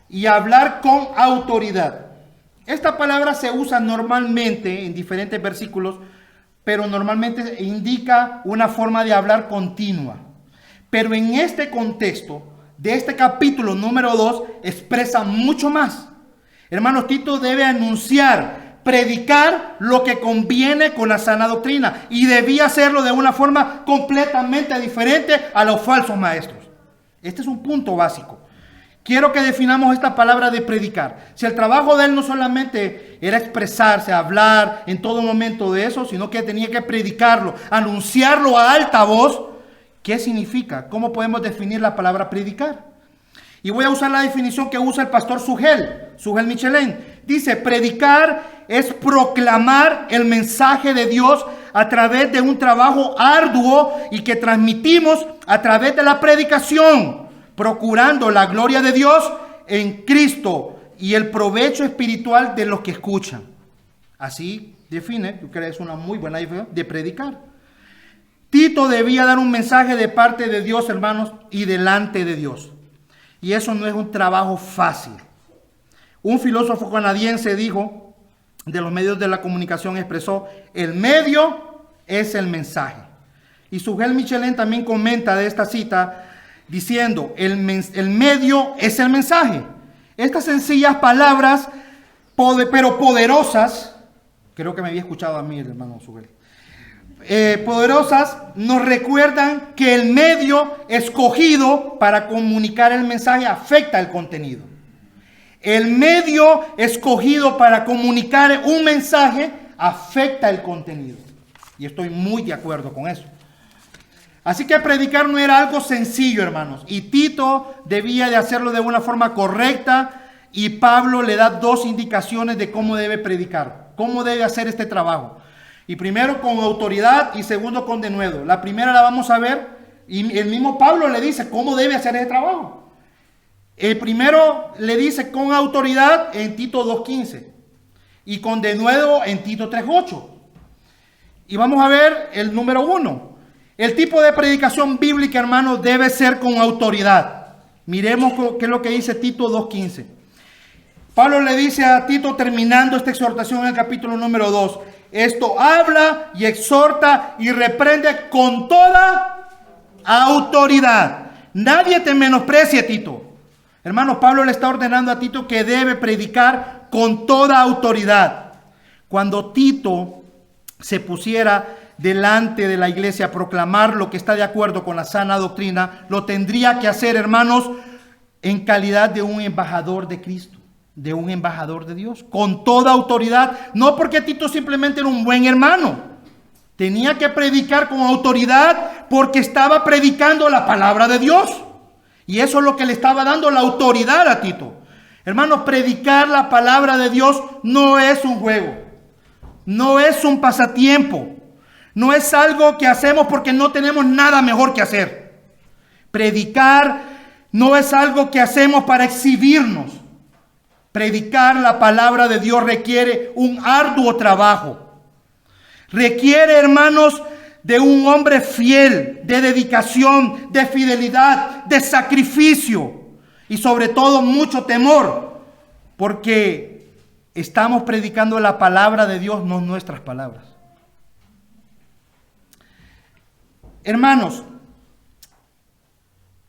y hablar con autoridad. Esta palabra se usa normalmente en diferentes versículos, pero normalmente indica una forma de hablar continua. Pero en este contexto de este capítulo número 2 expresa mucho más. Hermanos, Tito debe anunciar, predicar lo que conviene con la sana doctrina, y debía hacerlo de una forma completamente diferente a los falsos maestros. Este es un punto básico. quiero que definamos esta palabra de predicar. Si el trabajo de él no solamente era expresarse, hablar en todo momento de eso, sino que tenía que predicarlo, anunciarlo a alta voz, ¿qué significa? ¿Cómo podemos definir la palabra predicar? Y voy a usar la definición que usa el pastor Sugel Michelén. Dice, predicar es proclamar el mensaje de Dios a través de un trabajo arduo y que transmitimos a través de la predicación, procurando la gloria de Dios en Cristo y el provecho espiritual de los que escuchan. Así define, yo creo que es una muy buena definición de predicar. Tito debía dar un mensaje de parte de Dios, hermanos, y delante de Dios. Y eso no es un trabajo fácil. Un filósofo canadiense dijo, de los medios de la comunicación expresó, el medio es el mensaje. Y Sugel Michelén también comenta de esta cita diciendo, el medio es el mensaje. Estas sencillas palabras, pero poderosas, creo que me había escuchado a mí el hermano Sugel, poderosas, nos recuerdan que el medio escogido para comunicar el mensaje afecta el contenido. El medio escogido para comunicar un mensaje afecta el contenido. Y estoy muy de acuerdo con eso. Así que predicar no era algo sencillo, hermanos. Y Tito debía de hacerlo de una forma correcta. Y Pablo le da dos indicaciones de cómo debe predicar, cómo debe hacer este trabajo. Y primero con autoridad y segundo con denuedo. La primera la vamos a ver y el mismo Pablo le dice cómo debe hacer ese trabajo. El primero le dice con autoridad en Tito 2.15 y con denuedo en Tito 3.8. Y vamos a ver el número 1. El tipo de predicación bíblica, hermanos, debe ser con autoridad. Miremos qué es lo que dice Tito 2.15. Pablo le dice a Tito terminando esta exhortación en el capítulo número 2. Esto habla y exhorta y reprende con toda autoridad. Nadie te menosprecie, Tito. Hermano, Pablo le está ordenando a Tito que debe predicar con toda autoridad. Cuando Tito se pusiera delante de la iglesia a proclamar lo que está de acuerdo con la sana doctrina, lo tendría que hacer, hermanos, en calidad de un embajador de Cristo, de un embajador de Dios, con toda autoridad. No porque Tito simplemente era un buen hermano, tenía que predicar con autoridad porque estaba predicando la palabra de Dios. Y eso es lo que le estaba dando la autoridad a Tito. Hermanos, predicar la palabra de Dios no es un juego, no es un pasatiempo, no es algo que hacemos porque no tenemos nada mejor que hacer. Predicar no es algo que hacemos para exhibirnos. Predicar la palabra de Dios requiere un arduo trabajo. Requiere, hermanos, de un hombre fiel, de dedicación, de fidelidad, de sacrificio y sobre todo mucho temor, porque estamos predicando la palabra de Dios, no nuestras palabras. Hermanos,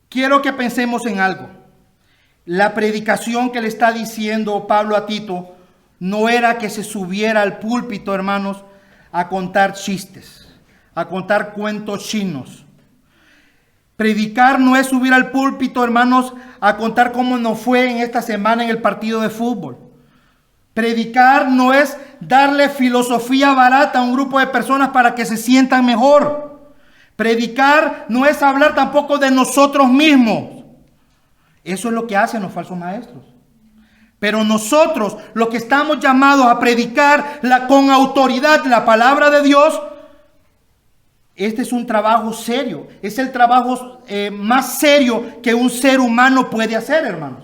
quiero que pensemos en algo. La predicación que le está diciendo Pablo a Tito no era que se subiera al púlpito, hermanos, a contar chistes, a contar cuentos chinos. Predicar no es subir al púlpito, hermanos, a contar cómo nos fue en esta semana en el partido de fútbol. Predicar no es darle filosofía barata a un grupo de personas para que se sientan mejor. Predicar no es hablar tampoco de nosotros mismos. Eso es lo que hacen los falsos maestros. Pero nosotros, los que estamos llamados a predicar con autoridad la palabra de Dios, este es un trabajo serio. Es el trabajo más serio que un ser humano puede hacer, hermanos.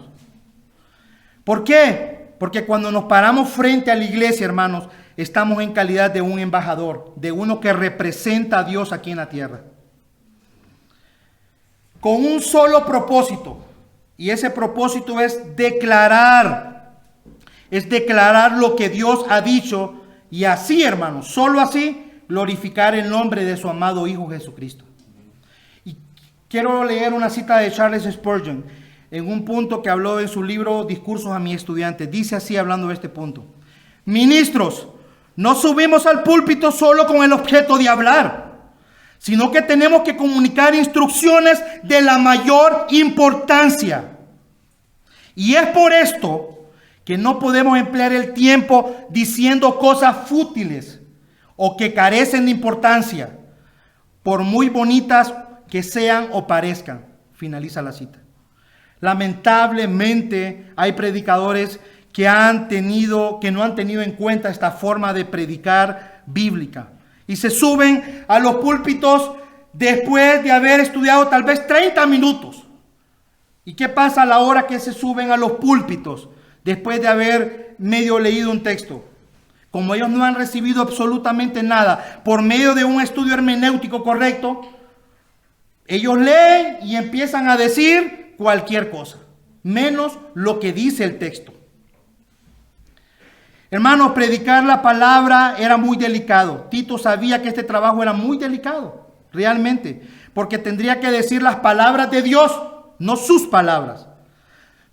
¿Por qué? Porque cuando nos paramos frente a la iglesia, hermanos, estamos en calidad de un embajador, de uno que representa a Dios aquí en la tierra. Con un solo propósito. Y ese propósito es declarar lo que Dios ha dicho. Y así, hermanos, solo así, glorificar el nombre de su amado Hijo Jesucristo. Y quiero leer una cita de Charles Spurgeon en un punto que habló en su libro Discursos a mis estudiantes. Dice así, hablando de este punto: ministros, no subimos al púlpito solo con el objeto de hablar, sino que tenemos que comunicar instrucciones de la mayor importancia. Y es por esto que no podemos emplear el tiempo diciendo cosas fútiles o que carecen de importancia, por muy bonitas que sean o parezcan. Finaliza la cita. Lamentablemente hay predicadores que no han tenido en cuenta esta forma de predicar bíblica y se suben a los púlpitos después de haber estudiado tal vez 30 minutos. ¿Y qué pasa a la hora que se suben a los púlpitos después de haber medio leído un texto? Como ellos no han recibido absolutamente nada por medio de un estudio hermenéutico correcto, ellos leen y empiezan a decir cualquier cosa, menos lo que dice el texto. Hermanos, predicar la palabra era muy delicado. Tito sabía que este trabajo era muy delicado, realmente, porque tendría que decir las palabras de Dios, no sus palabras.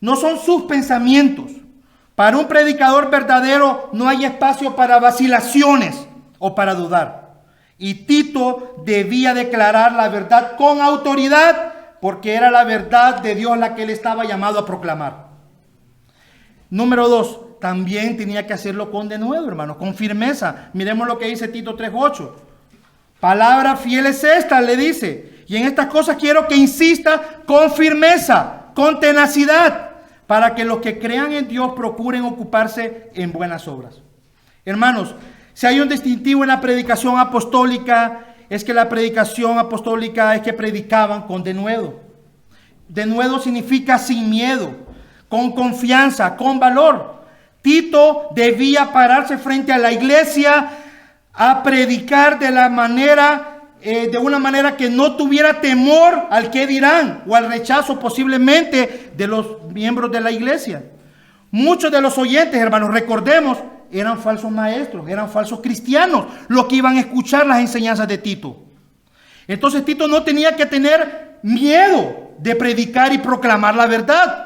No son sus pensamientos. Para un predicador verdadero no hay espacio para vacilaciones o para dudar. Y Tito debía declarar la verdad con autoridad, porque era la verdad de Dios la que él estaba llamado a proclamar. Número 2, también tenía que hacerlo con denuedo, hermanos, con firmeza. Miremos lo que dice Tito 3:8. Palabra fiel es esta, le dice. Y en estas cosas quiero que insista con firmeza, con tenacidad, para que los que crean en Dios procuren ocuparse en buenas obras. Hermanos, si hay un distintivo en la predicación apostólica, es que la predicación apostólica es que predicaban con denuedo. Denuedo significa sin miedo, con confianza, con valor. Tito debía pararse frente a la iglesia a predicar de una manera que no tuviera temor al que dirán o al rechazo posiblemente de los miembros de la iglesia. Muchos de los oyentes, hermanos, recordemos, eran falsos maestros, eran falsos cristianos los que iban a escuchar las enseñanzas de Tito. Entonces Tito no tenía que tener miedo de predicar y proclamar la verdad.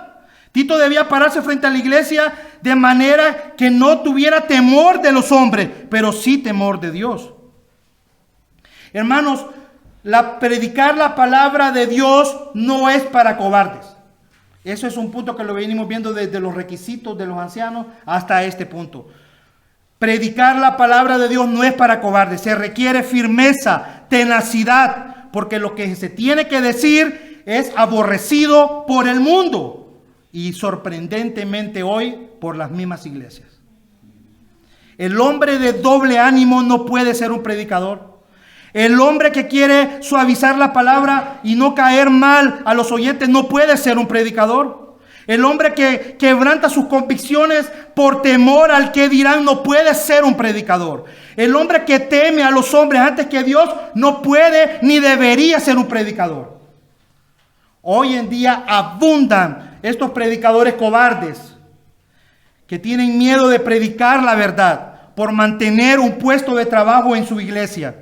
Tito debía pararse frente a la iglesia de manera que no tuviera temor de los hombres, pero sí temor de Dios. Hermanos, predicar la palabra de Dios no es para cobardes. Eso es un punto que lo venimos viendo desde los requisitos de los ancianos hasta este punto. Predicar la palabra de Dios no es para cobardes. Se requiere firmeza, tenacidad, porque lo que se tiene que decir es aborrecido por el mundo y sorprendentemente hoy por las mismas iglesias. El hombre de doble ánimo no puede ser un predicador. El hombre que quiere suavizar la palabra y no caer mal a los oyentes no puede ser un predicador. El hombre que quebranta sus convicciones por temor al que dirán no puede ser un predicador. El hombre que teme a los hombres antes que Dios no puede ni debería ser un predicador. Hoy en día abundan estos predicadores cobardes que tienen miedo de predicar la verdad por mantener un puesto de trabajo en su iglesia.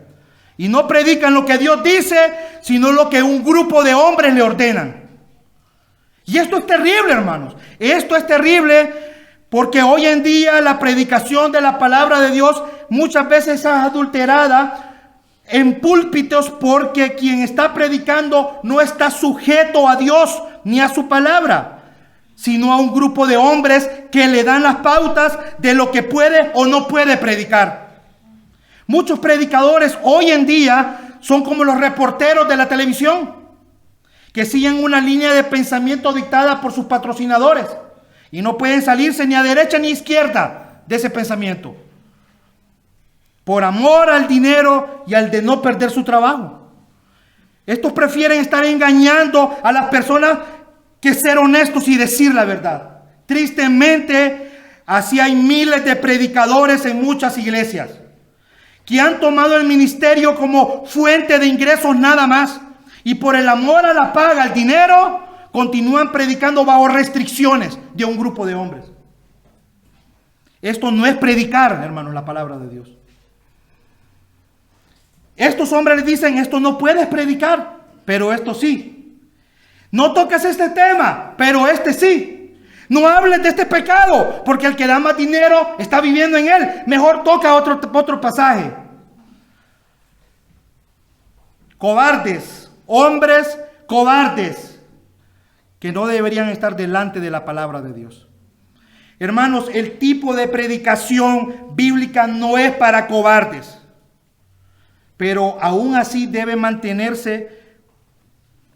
Y no predican lo que Dios dice, sino lo que un grupo de hombres le ordenan. Y esto es terrible, hermanos. Esto es terrible porque hoy en día la predicación de la palabra de Dios muchas veces es adulterada en púlpitos porque quien está predicando no está sujeto a Dios ni a su palabra, sino a un grupo de hombres que le dan las pautas de lo que puede o no puede predicar. Muchos predicadores hoy en día son como los reporteros de la televisión, que siguen una línea de pensamiento dictada por sus patrocinadores y no pueden salirse ni a derecha ni a izquierda de ese pensamiento, por amor al dinero y al de no perder su trabajo. Estos prefieren estar engañando a las personas que ser honestos y decir la verdad. Tristemente, así hay miles de predicadores en muchas iglesias que han tomado el ministerio como fuente de ingresos nada más. Y por el amor a la paga, al dinero, continúan predicando bajo restricciones de un grupo de hombres. Esto no es predicar, hermanos, la palabra de Dios. Estos hombres les dicen, esto no puedes predicar, pero esto sí. No toques este tema, pero este sí. No hables de este pecado, porque el que da más dinero está viviendo en él. Mejor toca otro pasaje. Cobardes. Hombres cobardes que no deberían estar delante de la palabra de Dios. Hermanos, el tipo de predicación bíblica no es para cobardes, pero aún así debe mantenerse,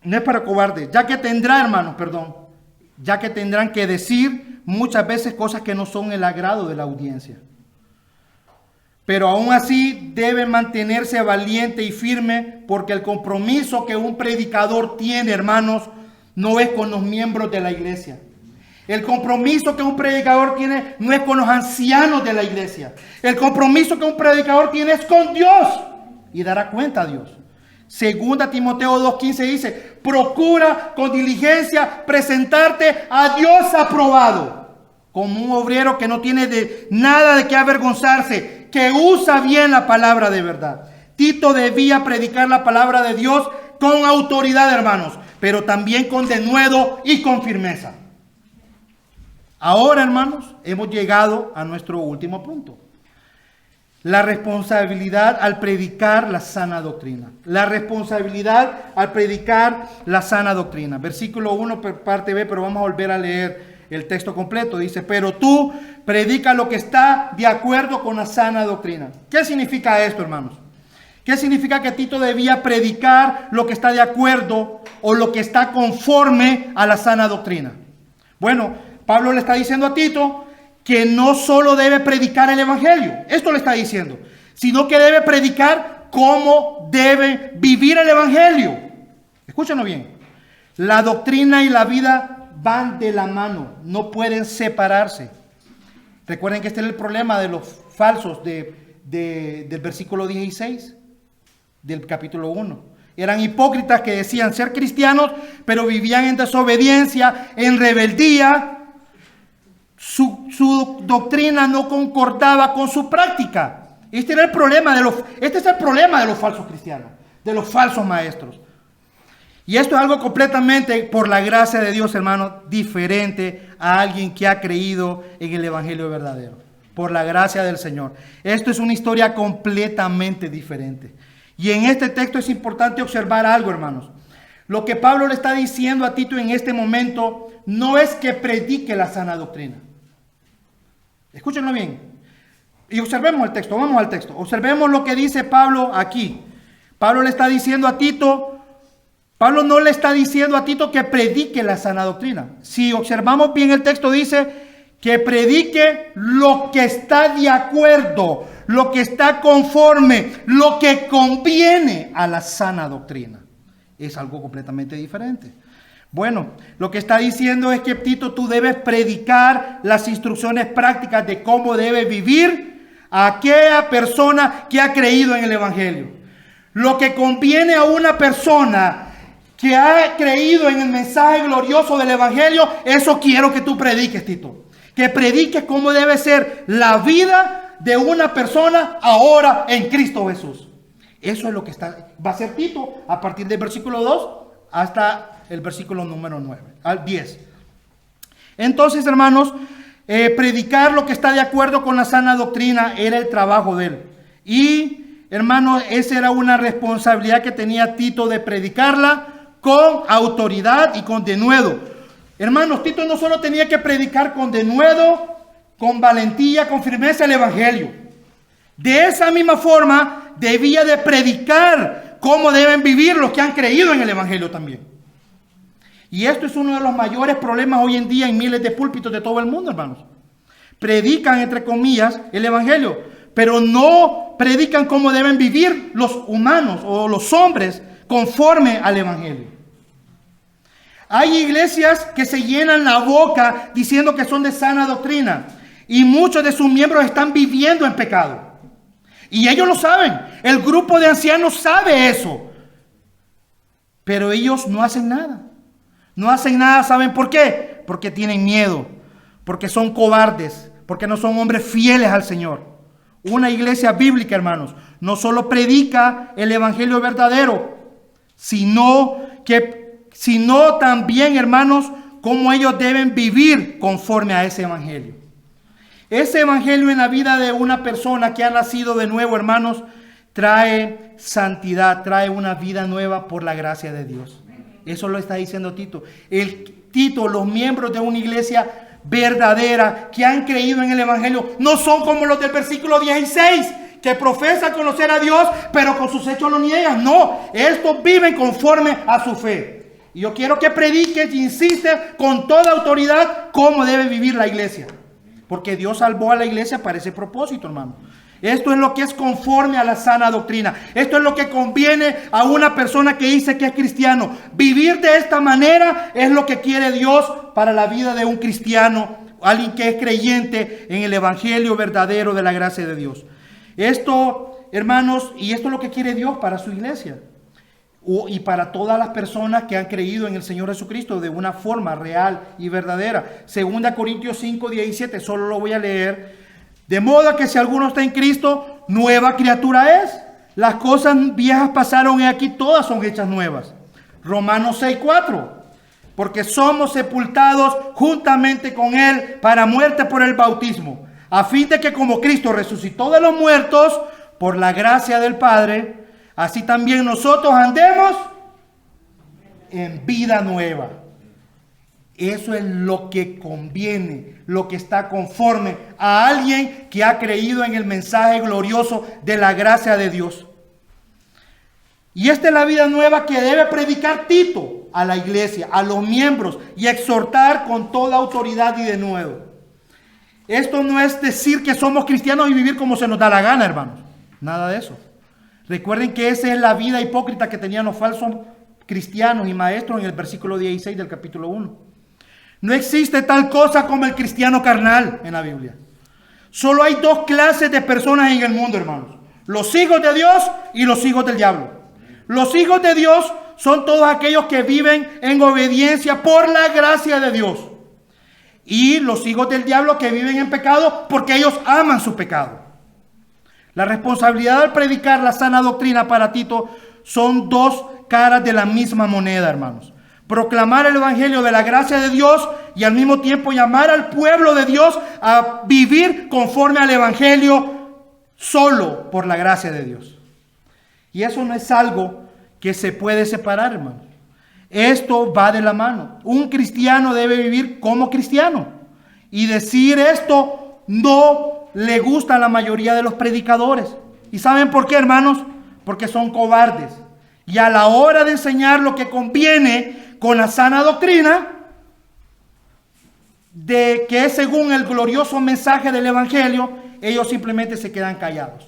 no es para cobardes, ya que tendrán que decir muchas veces cosas que no son el agrado de la audiencia. Pero aún así debe mantenerse valiente y firme, porque el compromiso que un predicador tiene, hermanos, no es con los miembros de la iglesia. El compromiso que un predicador tiene no es con los ancianos de la iglesia. El compromiso que un predicador tiene es con Dios, y dará cuenta a Dios. Segunda Timoteo 2:15 dice: procura con diligencia presentarte a Dios aprobado, como un obrero que no tiene nada de qué avergonzarse, que usa bien la palabra de verdad. Tito debía predicar la palabra de Dios con autoridad, hermanos, pero también con denuedo y con firmeza. Ahora, hermanos, hemos llegado a nuestro último punto. La responsabilidad al predicar la sana doctrina. La responsabilidad al predicar la sana doctrina. Versículo 1, parte B, pero vamos a volver a leer el texto completo. Dice: pero tú predica lo que está de acuerdo con la sana doctrina. ¿Qué significa esto, hermanos? ¿Qué significa que Tito debía predicar lo que está de acuerdo o lo que está conforme a la sana doctrina? Bueno, Pablo le está diciendo a Tito que no solo debe predicar el evangelio, esto le está diciendo, sino que debe predicar cómo debe vivir el evangelio. Escúchenlo bien. La doctrina y la vida van de la mano, no pueden separarse. Recuerden que este es el problema de los falsos del versículo 16 del capítulo 1. Eran hipócritas que decían ser cristianos, pero vivían en desobediencia, en rebeldía. Su doctrina no concordaba con su práctica. Este es el problema de los falsos cristianos, de los falsos maestros. Y esto es algo completamente, por la gracia de Dios, hermano, diferente a alguien que ha creído en el evangelio verdadero. Por la gracia del Señor. Esto es una historia completamente diferente. Y en este texto es importante observar algo, hermanos. Lo que Pablo le está diciendo a Tito en este momento no es que predique la sana doctrina. Escúchenlo bien. Y observemos el texto, vamos al texto. Observemos lo que dice Pablo aquí. Pablo le está diciendo a Tito, Pablo no le está diciendo a Tito que predique la sana doctrina. Si observamos bien el texto, dice que predique lo que está de acuerdo, lo que está conforme, lo que conviene a la sana doctrina. Es algo completamente diferente. Bueno, lo que está diciendo es que, Tito, tú debes predicar las instrucciones prácticas de cómo debe vivir a aquella persona que ha creído en el evangelio. Lo que conviene a una persona que ha creído en el mensaje glorioso del evangelio, eso quiero que tú prediques, Tito. Que prediques cómo debe ser la vida de una persona ahora en Cristo Jesús. Eso es lo que va a ser Tito a partir del versículo 2 hasta el versículo número 9, al 10. Entonces, hermanos, predicar lo que está de acuerdo con la sana doctrina era el trabajo de él. Y, hermanos, esa era una responsabilidad que tenía Tito, de predicarla con autoridad y con denuedo. Hermanos, Tito no solo tenía que predicar con denuedo, con valentía, con firmeza el evangelio. De esa misma forma debía de predicar cómo deben vivir los que han creído en el evangelio también. Y esto es uno de los mayores problemas hoy en día en miles de púlpitos de todo el mundo, hermanos. Predican, entre comillas, el evangelio, pero no predican cómo deben vivir los humanos o los hombres conforme al evangelio. Hay iglesias que se llenan la boca diciendo que son de sana doctrina, y muchos de sus miembros están viviendo en pecado. Y ellos lo saben. El grupo de ancianos sabe eso. Pero ellos no hacen nada. No hacen nada, ¿saben por qué? Porque tienen miedo, porque son cobardes, porque no son hombres fieles al Señor. Una iglesia bíblica, hermanos, no solo predica el evangelio verdadero, sino también, hermanos, cómo ellos deben vivir conforme a ese evangelio. Ese evangelio en la vida de una persona que ha nacido de nuevo, hermanos, trae santidad, trae una vida nueva por la gracia de Dios. Eso lo está diciendo Tito. Tito, los miembros de una iglesia verdadera que han creído en el evangelio no son como los del versículo 16, que profesan conocer a Dios, pero con sus hechos lo niegan. No, estos viven conforme a su fe. Y yo quiero que prediques y insistes con toda autoridad cómo debe vivir la iglesia. Porque Dios salvó a la iglesia para ese propósito, hermano. Esto es lo que es conforme a la sana doctrina. Esto es lo que conviene a una persona que dice que es cristiano. Vivir de esta manera es lo que quiere Dios para la vida de un cristiano, alguien que es creyente en el evangelio verdadero de la gracia de Dios. Esto, hermanos, y esto es lo que quiere Dios para su iglesia y para todas las personas que han creído en el Señor Jesucristo de una forma real y verdadera. 2 Corintios 5:17, solo lo voy a leer. De modo que si alguno está en Cristo, nueva criatura es. Las cosas viejas pasaron y aquí todas son hechas nuevas. Romanos 6:4, porque somos sepultados juntamente con Él para muerte por el bautismo, a fin de que como Cristo resucitó de los muertos por la gracia del Padre, así también nosotros andemos en vida nueva. Eso es lo que conviene, lo que está conforme a alguien que ha creído en el mensaje glorioso de la gracia de Dios. Y esta es la vida nueva que debe predicar Tito a la iglesia, a los miembros, y exhortar con toda autoridad y de nuevo. Esto no es decir que somos cristianos y vivir como se nos da la gana, hermanos. Nada de eso. Recuerden que esa es la vida hipócrita que tenían los falsos cristianos y maestros en el versículo 16 del capítulo 1. No existe tal cosa como el cristiano carnal en la Biblia. Solo hay dos clases de personas en el mundo, hermanos. Los hijos de Dios y los hijos del diablo. Los hijos de Dios son todos aquellos que viven en obediencia por la gracia de Dios. Y los hijos del diablo que viven en pecado porque ellos aman su pecado. La responsabilidad al predicar la sana doctrina para Tito son dos caras de la misma moneda, hermanos. Proclamar el evangelio de la gracia de Dios y al mismo tiempo llamar al pueblo de Dios a vivir conforme al evangelio solo por la gracia de Dios. Y eso no es algo que se puede separar, hermanos. Esto va de la mano. Un cristiano debe vivir como cristiano. Y decir esto no le gusta a la mayoría de los predicadores. ¿Y saben por qué, hermanos? Porque son cobardes. Y a la hora de enseñar lo que conviene con la sana doctrina, de que es según el glorioso mensaje del evangelio, ellos simplemente se quedan callados.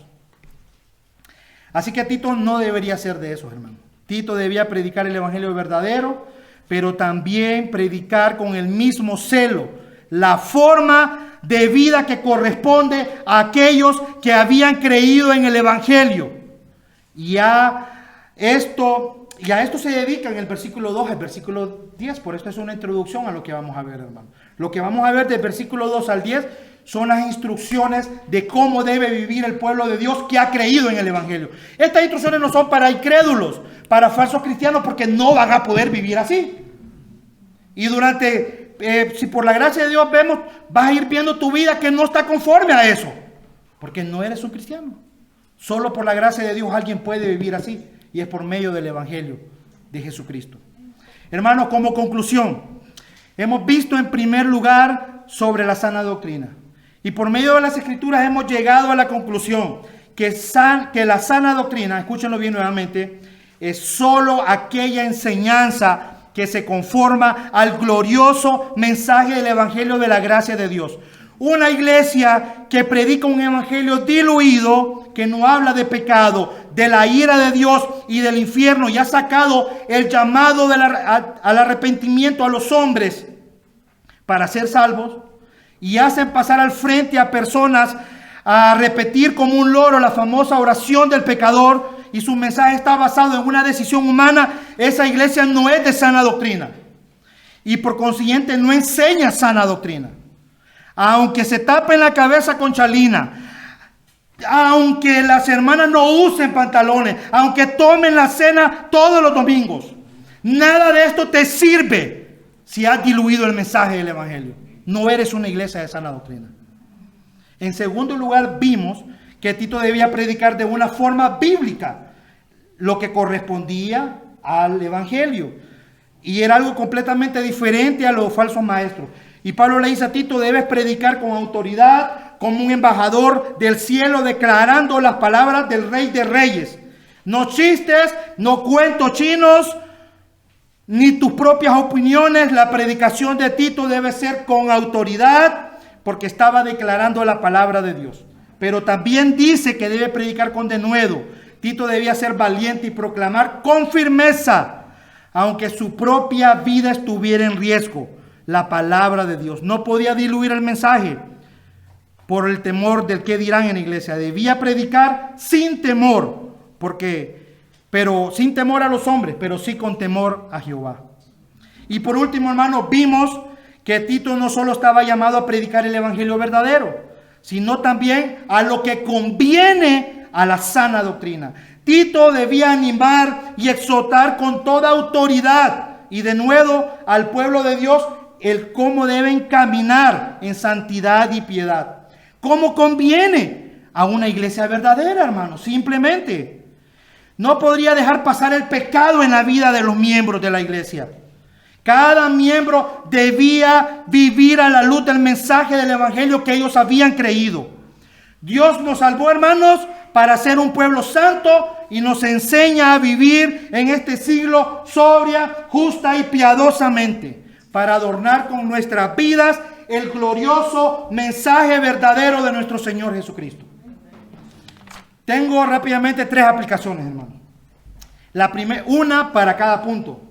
Así que Tito no debería ser de esos, hermanos. Tito debía predicar el evangelio verdadero, pero también predicar con el mismo celo la forma de vida que corresponde a aquellos que habían creído en el evangelio. Y a esto se dedica en el versículo 2 al versículo 10. Por esto es una introducción a lo que vamos a ver, hermano. Lo que vamos a ver del versículo 2 al 10 son las instrucciones de cómo debe vivir el pueblo de Dios que ha creído en el evangelio. Estas instrucciones no son para incrédulos, para falsos cristianos, porque no van a poder vivir así. Y si por la gracia de Dios vemos, vas a ir viendo tu vida que no está conforme a eso, porque no eres un cristiano. Solo por la gracia de Dios alguien puede vivir así, y es por medio del evangelio de Jesucristo. Hermanos, como conclusión, hemos visto en primer lugar sobre la sana doctrina, y por medio de las escrituras hemos llegado a la conclusión que la sana doctrina, escúchenlo bien nuevamente, es solo aquella enseñanza que se conforma al glorioso mensaje del evangelio de la gracia de Dios. Una iglesia que predica un evangelio diluido, que no habla de pecado, de la ira de Dios y del infierno, y ha sacado el llamado al arrepentimiento a los hombres para ser salvos, y hacen pasar al frente a personas a repetir como un loro la famosa oración del pecador, y su mensaje está basado en una decisión humana. Esa iglesia no es de sana doctrina, y por consiguiente no enseña sana doctrina. Aunque se tapen la cabeza con chalina, aunque las hermanas no usen pantalones, aunque tomen la cena todos los domingos, nada de esto te sirve si has diluido el mensaje del evangelio. No eres una iglesia de sana doctrina. En segundo lugar, vimos que Tito debía predicar de una forma bíblica lo que correspondía al evangelio. Y era algo completamente diferente a los falsos maestros. Y Pablo le dice a Tito, debes predicar con autoridad, como un embajador del cielo, declarando las palabras del Rey de Reyes. No chistes, no cuentos chinos, ni tus propias opiniones. La predicación de Tito debe ser con autoridad, porque estaba declarando la palabra de Dios. Pero también dice que debe predicar con denuedo. Tito debía ser valiente y proclamar con firmeza, aunque su propia vida estuviera en riesgo, la palabra de Dios. No podía diluir el mensaje por el temor del que dirán en la iglesia. Debía predicar sin temor, pero sin temor a los hombres, pero sí con temor a Jehová. Y por último, hermanos, vimos que Tito no solo estaba llamado a predicar el evangelio verdadero, sino también a lo que conviene a la sana doctrina. Tito debía animar y exhortar con toda autoridad y de nuevo al pueblo de Dios el cómo deben caminar en santidad y piedad. ¿Cómo conviene a una iglesia verdadera, hermanos? Simplemente no podría dejar pasar el pecado en la vida de los miembros de la iglesia. Cada miembro debía vivir a la luz del mensaje del evangelio que ellos habían creído. Dios nos salvó, hermanos, para ser un pueblo santo y nos enseña a vivir en este siglo sobria, justa y piadosamente, para adornar con nuestras vidas el glorioso mensaje verdadero de nuestro Señor Jesucristo. Tengo rápidamente 3 aplicaciones, hermano. La primera, una para cada punto.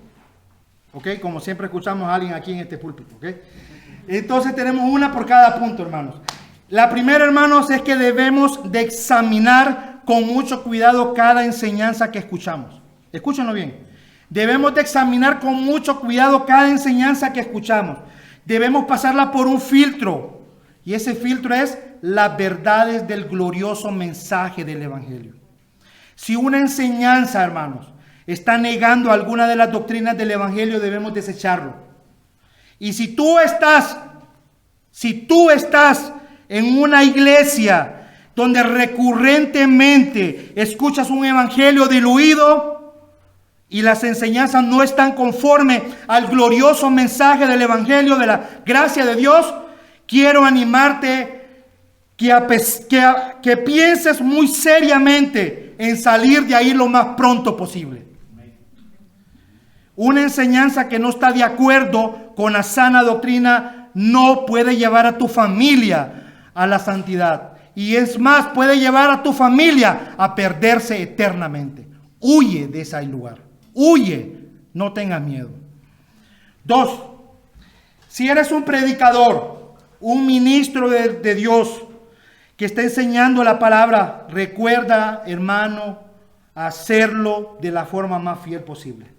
¿Ok? Como siempre escuchamos a alguien aquí en este púlpito. ¿Ok? Entonces tenemos una por cada punto, hermanos. La primera, hermanos, es que debemos de examinar con mucho cuidado cada enseñanza que escuchamos. Escúchenlo bien. Debemos de examinar con mucho cuidado cada enseñanza que escuchamos. Debemos pasarla por un filtro. Y ese filtro es las verdades del glorioso mensaje del evangelio. Si una enseñanza, hermanos, está negando alguna de las doctrinas del evangelio, debemos desecharlo. Y si tú estás en una iglesia donde recurrentemente escuchas un evangelio diluido y las enseñanzas no están conforme al glorioso mensaje del evangelio de la gracia de Dios, quiero animarte que pienses muy seriamente en salir de ahí lo más pronto posible. Una enseñanza que no está de acuerdo con la sana doctrina no puede llevar a tu familia a la santidad. Y es más, puede llevar a tu familia a perderse eternamente. Huye de ese lugar. Huye. No tengas miedo. 2. Si eres un predicador, un ministro de Dios que está enseñando la palabra, recuerda, hermano, hacerlo de la forma más fiel posible.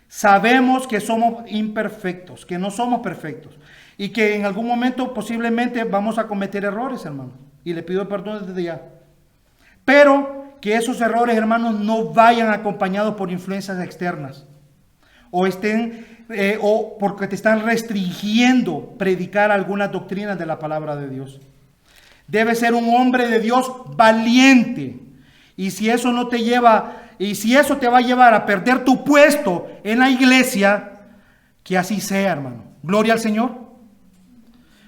Sabemos que somos imperfectos, que no somos perfectos y que en algún momento posiblemente vamos a cometer errores, hermanos. Y le pido perdón desde ya. Pero que esos errores, hermanos, no vayan acompañados por influencias externas o porque te están restringiendo predicar algunas doctrinas de la palabra de Dios. Debe ser un hombre de Dios valiente. Y si eso no te lleva, y si eso te va a llevar a perder tu puesto en la iglesia, que así sea, hermano. Gloria al Señor.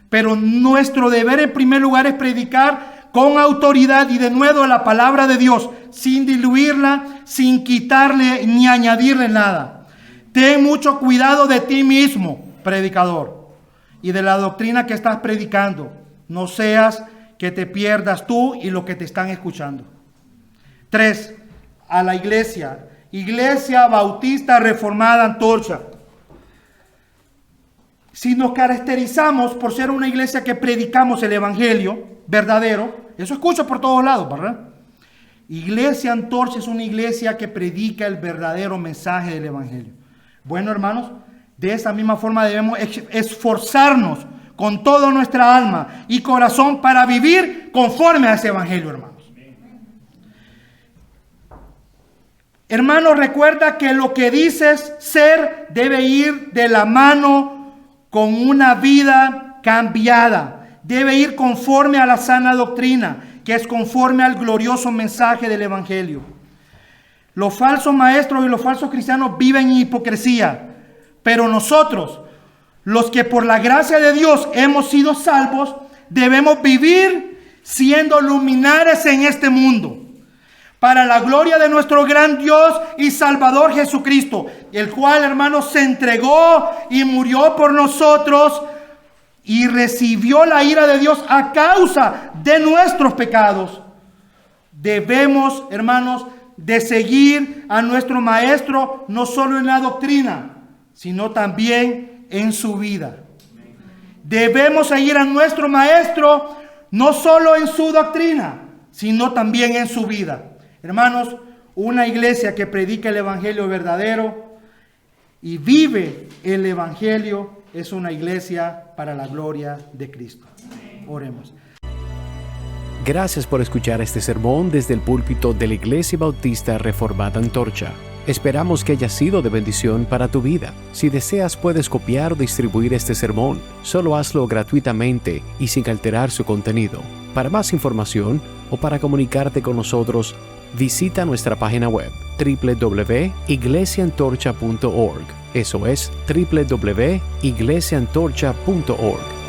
Pero nuestro deber en primer lugar es predicar con autoridad y de nuevo la palabra de Dios, sin diluirla, sin quitarle ni añadirle nada. Ten mucho cuidado de ti mismo, predicador, y de la doctrina que estás predicando. No seas que te pierdas tú y los que te están escuchando. 3. A la iglesia. Iglesia Bautista Reformada Antorcha. Si nos caracterizamos por ser una iglesia que predicamos el evangelio verdadero, eso escucho por todos lados, ¿verdad? Iglesia Antorcha es una iglesia que predica el verdadero mensaje del evangelio. Bueno, hermanos, de esa misma forma debemos esforzarnos con toda nuestra alma y corazón para vivir conforme a ese evangelio, hermanos. Hermanos, recuerda que lo que dices ser debe ir de la mano con una vida cambiada. Debe ir conforme a la sana doctrina, que es conforme al glorioso mensaje del evangelio. Los falsos maestros y los falsos cristianos viven en hipocresía, Pero nosotros, los que por la gracia de Dios hemos sido salvos, debemos vivir siendo luminares en este mundo, para la gloria de nuestro gran Dios y Salvador Jesucristo, el cual, hermanos, se entregó y murió por nosotros y recibió la ira de Dios a causa de nuestros pecados. Debemos, hermanos, de seguir a nuestro Maestro no solo en la doctrina, sino también en su vida. Debemos seguir a nuestro Maestro no solo en su doctrina, sino también en su vida. Hermanos, una iglesia que predica el evangelio verdadero y vive el evangelio es una iglesia para la gloria de Cristo. Oremos. Gracias por escuchar este sermón desde el púlpito de la Iglesia Bautista Reformada Antorcha. Esperamos que haya sido de bendición para tu vida. Si deseas, puedes copiar o distribuir este sermón. Solo hazlo gratuitamente y sin alterar su contenido. Para más información o para comunicarte con nosotros, visita nuestra página web www.iglesiaantorcha.org. Eso es www.iglesiaantorcha.org.